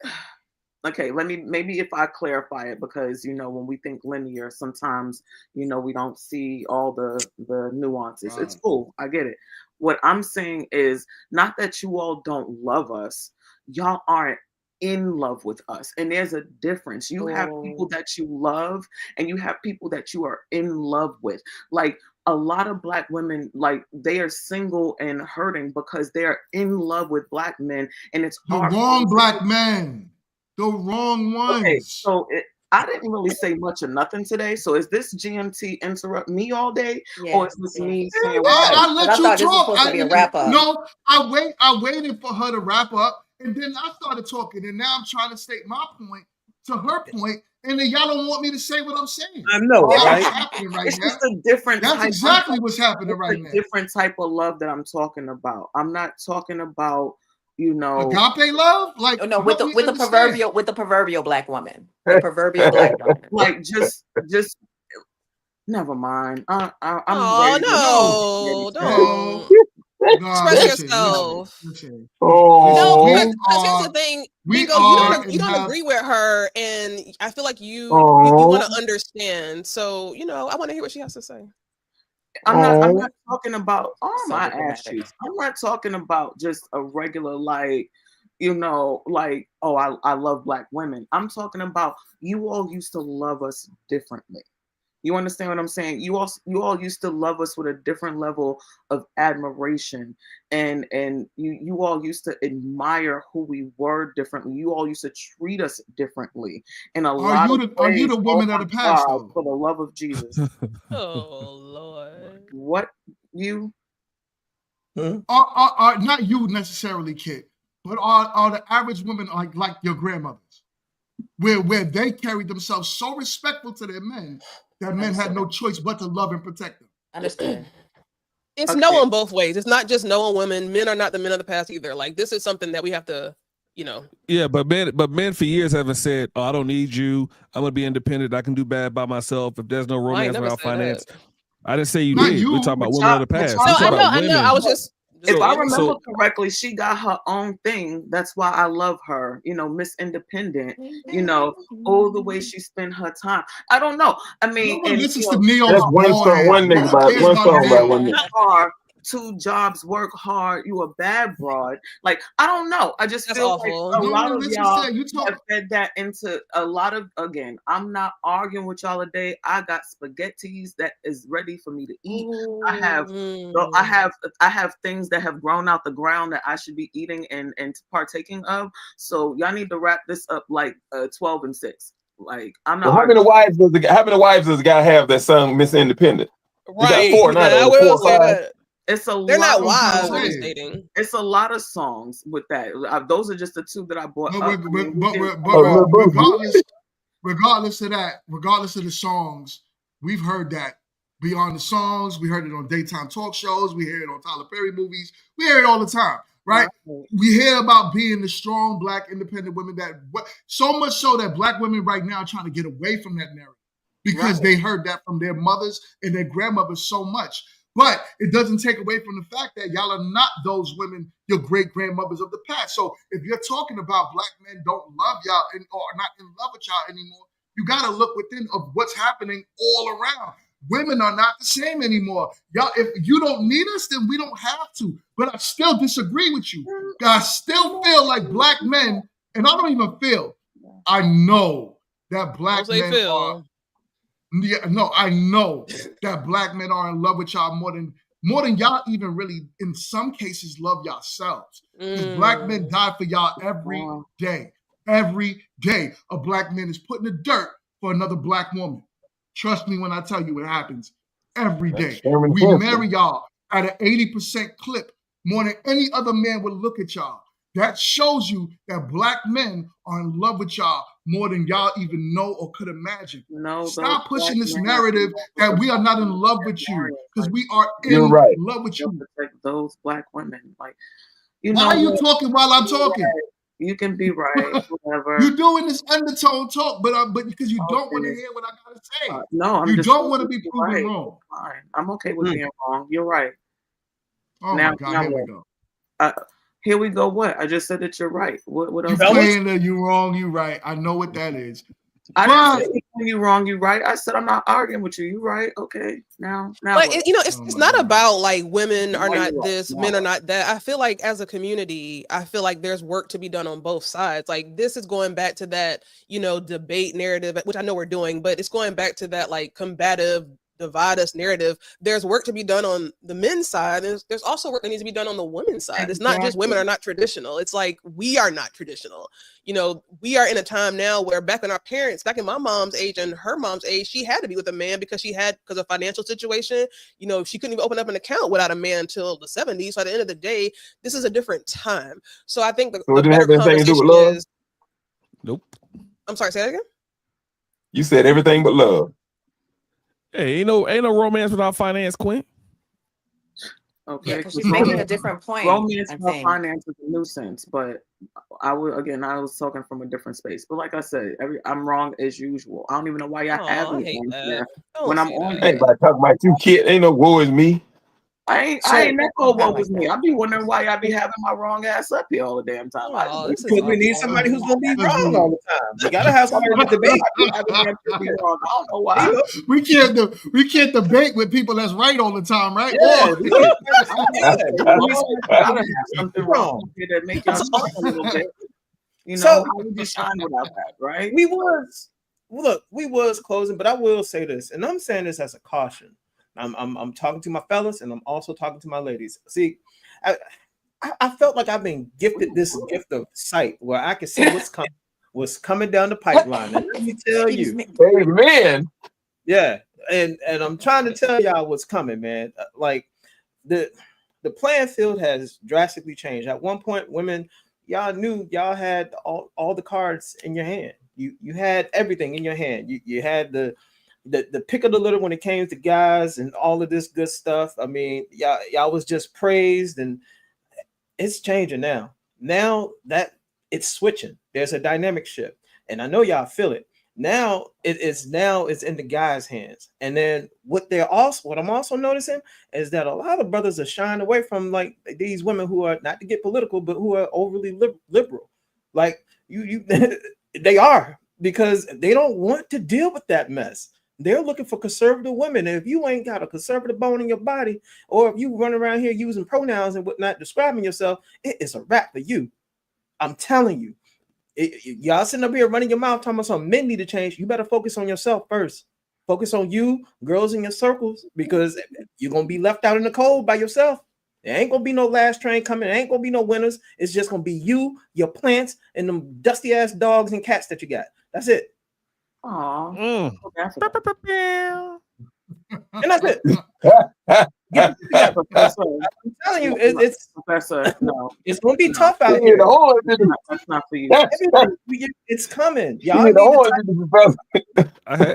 okay. Let me maybe if I clarify it because when we think linear, sometimes we don't see all the nuances. It's Wow. cool. I get it. What I'm saying is not that you all don't love us. Y'all aren't in love with us, and there's a difference. You have people Oh. that you love, and you have people that you are in love with. Like a lot of black women, like they are single and hurting because they're in love with black men, and it's The hard for wrong them to. black men. The wrong Okay, ones. so I didn't really say much or nothing today. So is this GMT interrupt me all day, or Yeah. is this Yeah. me saying what I? I But let I you thought this was talk. supposed to be a wrap up. No, I waited for her to wrap up, and then I started talking, and now I'm trying to state my point to her point, and then y'all don't want me to say what I'm saying. I know, That's right? what's happening right It's now. just a different That's type. exactly what's happening It's right a now. different type of love that I'm talking about. I'm not talking about you know. Agape love, like Oh, no, help me with understand. the proverbial black woman. The proverbial black woman. Like just never mind. I'm Oh ready to. No, no, no, don't no. express Listen. yourself. No, We because Oh, here's the are, thing, we Bingo. are, You and don't have. agree with her, and I feel like you want oh, to understand. So I want to hear what she has to say. I'm oh. not talking about So my ass diplomatic. cheeks. I'm not talking about just a regular like oh I love black women. I'm talking about you all used to love us differently. You understand what I'm saying? You all used to love us with a different level of admiration, and you all used to admire who we were differently. You all used to treat us differently in a Are lot of you ways. the Oh woman of my the past God, though? for the love of Jesus. Oh Lord. What you Are not you necessarily, kid, but are the average women like your grandmothers, where they carried themselves so respectful to their men that men had no choice but to love and protect them. Understood. It's no okay? on both ways. It's not just no on women. Men are not the men of the past either. Like this is something that we have to, Yeah, but men for years haven't said, "Oh, I don't need you. I'm gonna be independent. I can do bad by myself. If there's no I ain't romance never without said that. finance." I didn't say you Not did. We're talking you. about But women of the but past. y'all We're No, talking about I know. I women. was just if I saying. remember correctly, she got her own thing. That's why I love her. Miss Independent. Oh, the way she spent her time. I don't know. I No mean, one and listens to Neo That's one song, beforehand. one No nigga one by cares one about song by Neo. one nigga. hard, 2 jobs, work hard. You a bad broad. Like I don't know. I just That's feel like awful. a No lot one of listens to y'all that. You talk. have fed that into a lot of. Again, I'm not arguing with y'all today. I got spaghettis that is ready for me to eat. I have. So I Mm. have I have things that have grown out the ground that I should be eating and partaking of. So y'all need to wrap this up like 12 and 6. Like I'm not Well, arguing. how many wives does the guy have that sung Miss Independent? He got Right. 4 now, I though. 4 will or say 5. that. It's a They're lot not of I'm trying to wives. I'm songs. just say. stating. It's a lot of songs with that. Those are just the 2 that I brought But up. we're, I but mean, we but, can we're, Oh, but Lil we're, Boosie. regardless of that, regardless of the songs, we've heard that beyond the songs. We heard it on daytime talk shows. We hear it on Tyler Perry movies. We hear it all the time, right? Right. We hear about being the strong black independent women so much so that black women right now are trying to get away from that narrative because Right. they heard that from their mothers and their grandmothers so much. But it doesn't take away from the fact that y'all are not those women, your great grandmothers of the past. So if you're talking about black men don't love y'all or are not in love with y'all anymore, you got to look within of what's happening all around. women are not the same anymore. Y'all, if you don't need us, then we don't have to. But I still disagree with you. I still feel like black men, and I don't even feel, I know that black Don't say men are, Phil. no, I know that black men are in love with y'all more than y'all even really, in some cases, love yourselves. Because black men die for y'all every day. Every day, a black man is put in the dirt for another black woman. Trust me when I tell you it happens every day. We marry y'all at an 80% clip more than any other man would look at y'all. That shows you that black men are in love with y'all more than y'all even know or could imagine. No, Stop pushing this narrative that we are not in love with you, because we are You're in right. love with you. Protect those black women. Like, Why are you talking while I'm talking? You can be right, whatever. You're doing this undertone talk, but because you don't want to hear what I gotta say. No, I'm you just don't want to be proven right. wrong. Fine. I'm okay with being wrong. You're right. Oh my God, here we go. Here we go. What? I just said that you're right. What else? You saying that you wrong, you right. I know what that is. I didn't say you wrong, you right. I said I'm not arguing with you. You right. Okay. Now But what? it's not God. about like women are Now not you're this, right. men are not that. I feel like as a community, I feel like there's work to be done on both sides. Like this is going back to that, debate narrative, which I know we're doing, but it's going back to that like combative divide us narrative. There's work to be done on the men's side. There's also work that needs to be done on the women's side. Exactly. It's not just women are not traditional. It's like we are not traditional. We are in a time now where back in my mom's age and her mom's age, she had to be with a man because of financial situation, she couldn't even open up an account without a man until the 70s. So at the end of the day, this is a different time. So I think the better conversation is. Nope. I'm sorry, say that again? You said everything but love. Hey, ain't no romance without finance, Queen. Okay, she's making a different point. Romance and finance is a nuisance, but I was talking from a different space. But like I said, I'm wrong as usual. I don't even know why y'all have me when I'm on. Ain't about talking about you, kid. Ain't no woe is me. I ain't that cold what was me. I be wondering why y'all be having my wrong ass up here all the damn time. Because we need somebody who's gonna be wrong all the time. We gotta have somebody to debate. I don't know why. We can't debate with people that's right all the time, right? Yeah, something wrong that make y'all talk a little bit. So how would you shine without that, right? We was closing, but I will say this, and I'm saying this as a caution. I'm talking to my fellas, and I'm also talking to my ladies. See, I felt like I've been gifted this gift of sight where I can see what's coming down the pipeline. And let me tell you, amen. Yeah, and I'm trying to tell y'all what's coming, man. Like the playing field has drastically changed. At one point, women, y'all knew y'all had all the cards in your hand. You had everything in your hand. You had the pick of the litter when it came to guys and all of this good stuff. I mean, y'all was just praised, and it's changing now. Now that it's switching, there's a dynamic shift, and I know y'all feel it. Now it's in the guys' hands. And then what I'm also noticing is that a lot of brothers are shying away from like these women who are, not to get political, but who are overly liberal. Like you they are, because they don't want to deal with that mess. They're looking for conservative women. And if you ain't got a conservative bone in your body, or if you run around here using pronouns and whatnot, describing yourself, it is a wrap for you. I'm telling you. Y'all sitting up here running your mouth talking about something men need to change. You better focus on yourself first. Focus on you, girls in your circles, because you're gonna be left out in the cold by yourself. There ain't gonna be no last train coming. There ain't gonna be no winners. It's just gonna be you, your plants, and them dusty ass dogs and cats that you got. That's it. Aww. And that's it. Professor. I'm telling you, it's Professor. No, it's gonna be tough out here. That's not for you. It's coming. Y'all need to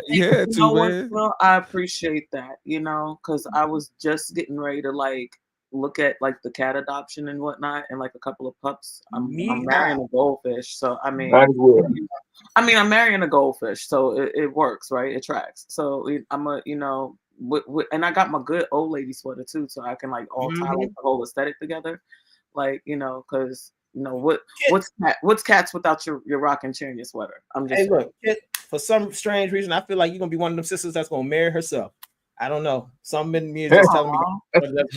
you had to, man. Well, I appreciate that, because I was just getting ready to like look at like the cat adoption and whatnot, and like a couple of pups. I'm marrying a goldfish, so I mean, I'm marrying a goldfish, so it works, right? It tracks. So I'm and I got my good old lady sweater too, so I can like all tie like the whole aesthetic together, like because what's cats without your rocking chair and your sweater? I'm just look, for some strange reason, I feel like you're gonna be one of them sisters that's gonna marry herself. I don't know. Something in me is just telling me.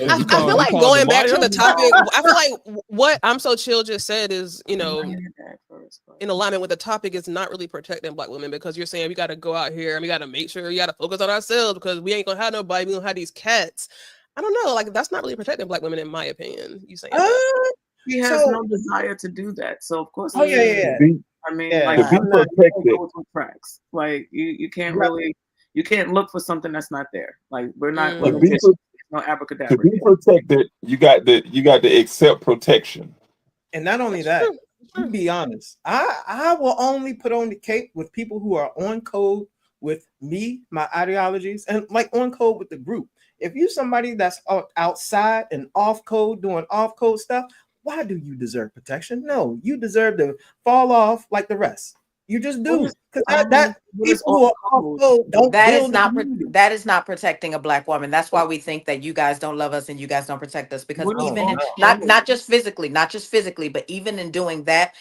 I feel like going back to the topic. I feel like what I'm So Chill just said is, in alignment with the topic, is not really protecting Black women, because you're saying we got to go out here and we got to make sure we got to focus on ourselves because we ain't gonna have nobody. We gonna have these cats. I don't know. Like, that's not really protecting Black women, in my opinion. You saying that? He has no desire to do that, so of course. Oh yeah. I mean, to be protected. Tracks. Like you can't really. You can't look for something that's not there. Like, we're not To be, no abracadabra. to be protected, you got to accept protection. And not only that, to be honest, I will only put on the cape with people who are on code with me, my ideologies, and like on code with the group. If you somebody that's outside and off code doing off code stuff, why do you deserve protection? No, you deserve to fall off like the rest. You just do, because that people who are don't. That is not protecting a Black woman. That's why we think that you guys don't love us and you guys don't protect us, because even in, not just physically, but even in doing that,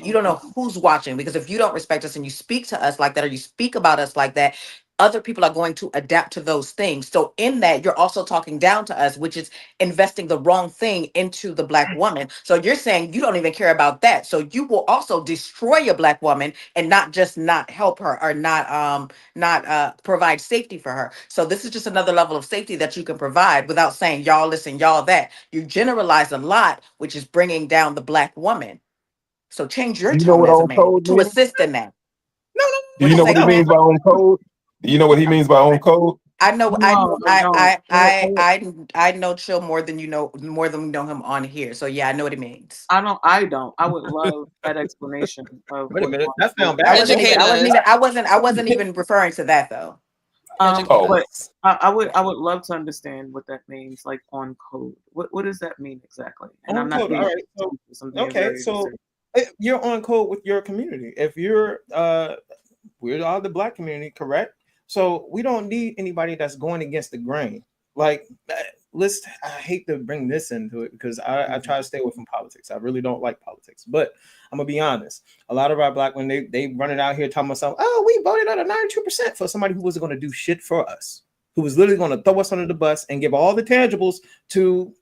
you don't know who's watching. Because if you don't respect us and you speak to us like that, or you speak about us like that, other people are going to adapt to those things. So in that, you're also talking down to us, which is investing the wrong thing into the Black woman. So you're saying you don't even care about that. So you will also destroy a Black woman and not just not help her, or not provide safety for her. So this is just another level of safety that you can provide without saying y'all listen, y'all that. You generalize a lot, which is bringing down the Black woman. So change your tone as a man to assist in that. Do you know what he means by on code? Do you know what he means by on code? I know, I know Chill more than we know him on here. So yeah, I know what it means. I don't. I would love that explanation. Wait a minute, that sounds bad. I wasn't even referring to that though. But I would love to understand what that means, like on code. What does that mean exactly? And on code. All right. So you're on code with your community. If you're we're all the Black community, correct? So we don't need anybody that's going against the grain. Like, I hate to bring this into it because I try to stay away from politics. I really don't like politics, but I'm gonna be honest. A lot of our Black when they running out here talking about something, oh, we voted on a 92% for somebody who wasn't going to do shit for us, who was literally going to throw us under the bus and give all the tangibles to,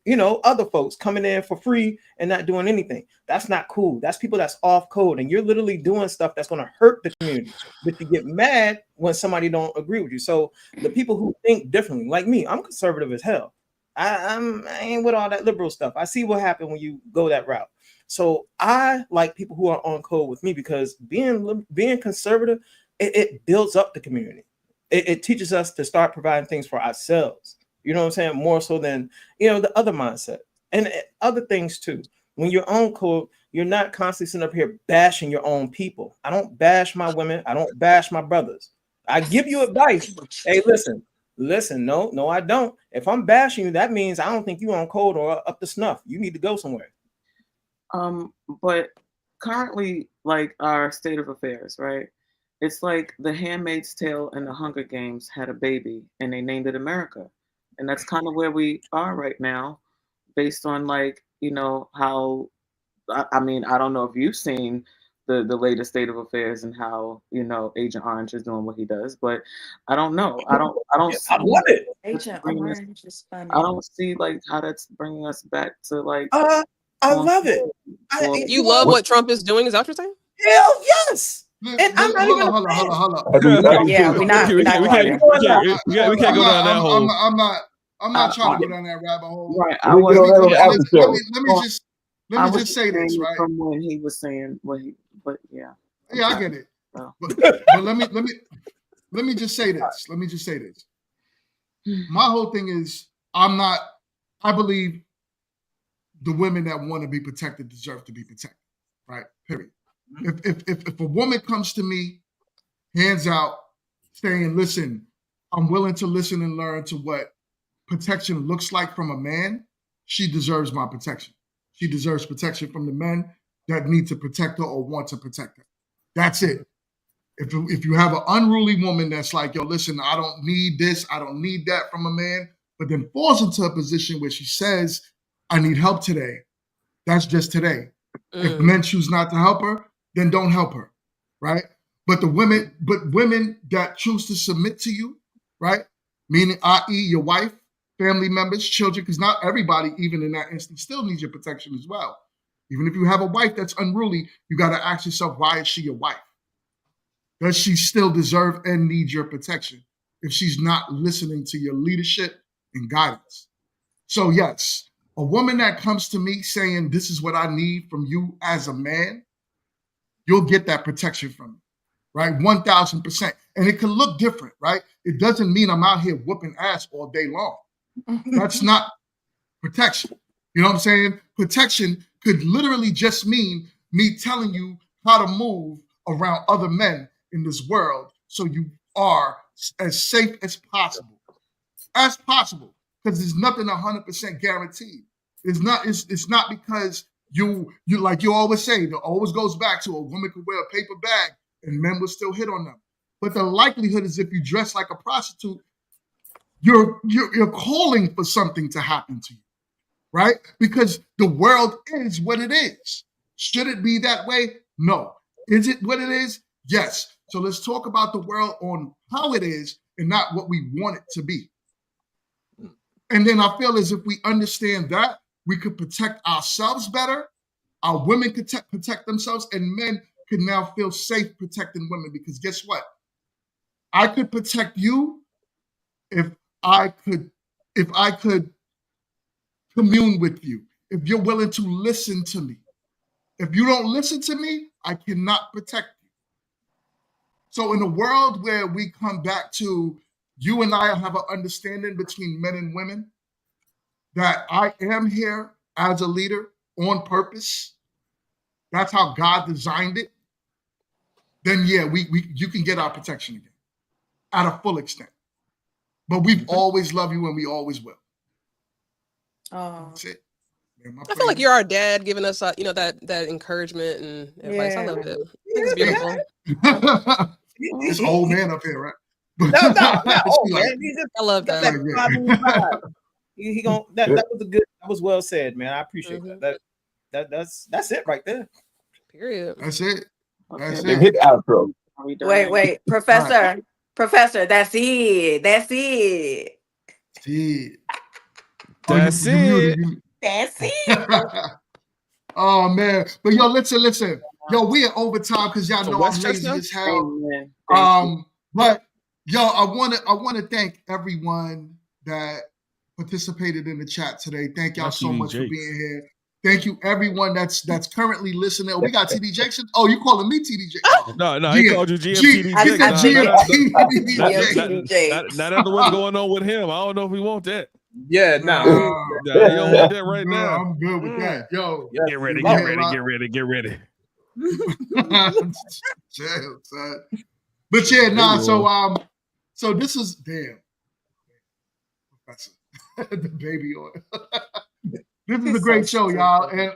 other folks coming in for free and not doing anything. That's not cool. That's people that's off code, and you're literally doing stuff that's going to hurt the community. But you get mad when somebody don't agree with you. So the people who think differently, like me, I'm conservative as hell. I ain't with all that liberal stuff. I see what happened when you go that route. So I like people who are on code with me, because being conservative, it builds up the community. It teaches us to start providing things for ourselves. You know what I'm saying? More so than, the other mindset and other things too. When you're on code, you're not constantly sitting up here bashing your own people. I don't bash my women. I don't bash my brothers. I give you advice. Hey, listen, no, I don't. If I'm bashing you, that means I don't think you're on code or up to snuff. You need to go somewhere. But currently, like, our state of affairs, right? It's like The Handmaid's Tale and The Hunger Games had a baby and they named it America. And that's kind of where we are right now, based on, like, how, I mean, I don't know if you've seen the latest state of affairs and how, Agent Orange is doing what he does, but I don't know. I don't I love it. Agent Orange is funny. I don't see, like, how that's bringing us back to, like, I love it. You love what Trump is doing? Is that what you're saying? Hell yes. And I'm not even hold on. Yeah, we can't go down that hole. I'm not trying to go down that rabbit hole. Right. Let me just say this, right? From when he was saying but yeah. Yeah, I get it. But let me just say this. My whole thing is I believe the women that want to be protected deserve to be protected. Right? Period. If a woman comes to me, hands out, saying, listen, I'm willing to listen and learn to what protection looks like from a man, she deserves my protection. She deserves protection from the men that need to protect her or want to protect her. That's it. If you have an unruly woman that's like, yo, listen, I don't need this, I don't need that from a man, but then falls into a position where she says, I need help today, that's just today. If men choose not to help her, then don't help her, right? But women that choose to submit to you, right? meaning, i.e., your wife, family members, children, because not everybody, even in that instance, still needs your protection as well. Even if you have a wife that's unruly, you got to ask yourself, why is she your wife? Does she still deserve and need your protection if she's not listening to your leadership and guidance? So, yes, a woman that comes to me saying, this is what I need from you as a man, you'll get that protection from me, right? 1000%. And it can look different, right? It doesn't mean I'm out here whooping ass all day long. That's not protection. You know what I'm saying? Protection could literally just mean me telling you how to move around other men in this world so you are as safe as possible. As possible. Because there's nothing 100% guaranteed. It's not because you like you always say, it always goes back to a woman could wear a paper bag and men will still hit on them. But the likelihood is if you dress like a prostitute, you're calling for something to happen to you, right? Because the world is what it is. Should it be that way? No. Is it what it is? Yes. So let's talk about the world on how it is and not what we want it to be. And then I feel as if we understand that, we could protect ourselves better, our women could protect themselves, and men could now feel safe protecting women. Because guess what? I could protect you if I could commune with you, if you're willing to listen to me. If you don't listen to me, I cannot protect you. So in a world where we come back to you and I have an understanding between men and women that I am here as a leader on purpose, that's how God designed it, then yeah, you can get our protection again at a full extent. But we've always loved you and we always will. Oh. That's it. Man, I feel like you're our dad, giving us, that encouragement and advice. I love it. I think it's beautiful. This old man up here, right? No, man. I love that. That was well said, man. I appreciate that. That's it right there. Period. That's it. That's Then it. hit the outro. Wait, Professor. Professor, that's it. That's it. See. That's it. That's it. Oh man. But yo, listen. Yo, we are overtime because y'all So know I'm lazy Westchester? as hell. Amen. But yo, I wanna thank everyone that participated in the chat today. Thank y'all That's so much for TD being here. Thank you, everyone that's currently listening. Oh, we got TD Jackson. Oh, you calling me TD Jackson? No, he called you GMT He said Not after what's going on with him. I don't know if we want that. Yeah, you don't want that right now. I'm good with that. Yo, Get ready. Chill, son. But yeah, so this is damn Professor. The baby oil. This is a great show, y'all, and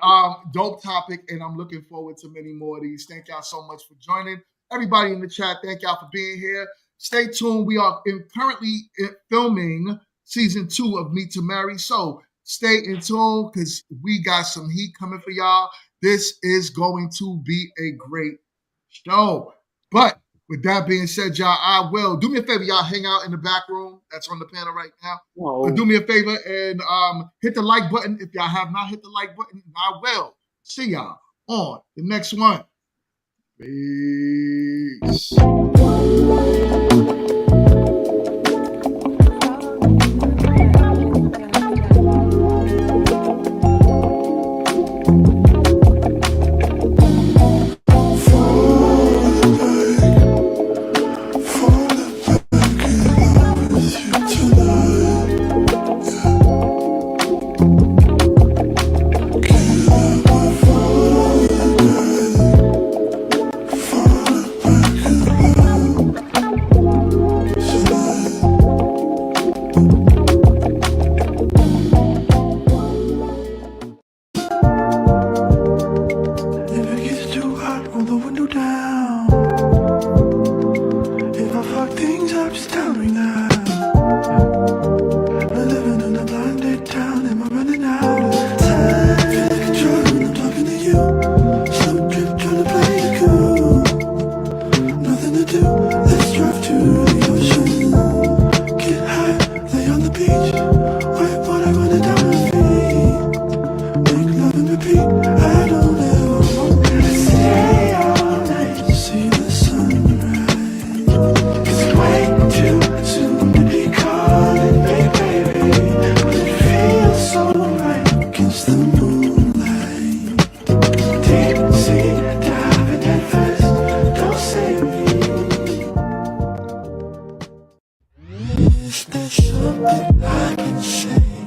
dope topic, and I'm looking forward to many more of these. Thank y'all so much for joining. Everybody in the chat, thank y'all for being here. Stay tuned. We are currently filming season 2 of Meet to Marry, so stay in tune because we got some heat coming for y'all. This is going to be a great show. But with that being said, y'all, I will do me a favor. Y'all hang out in the back room that's on the panel right now. But do me a favor and hit the like button if y'all have not hit the like button. I will see y'all on the next one. Peace. something I can say.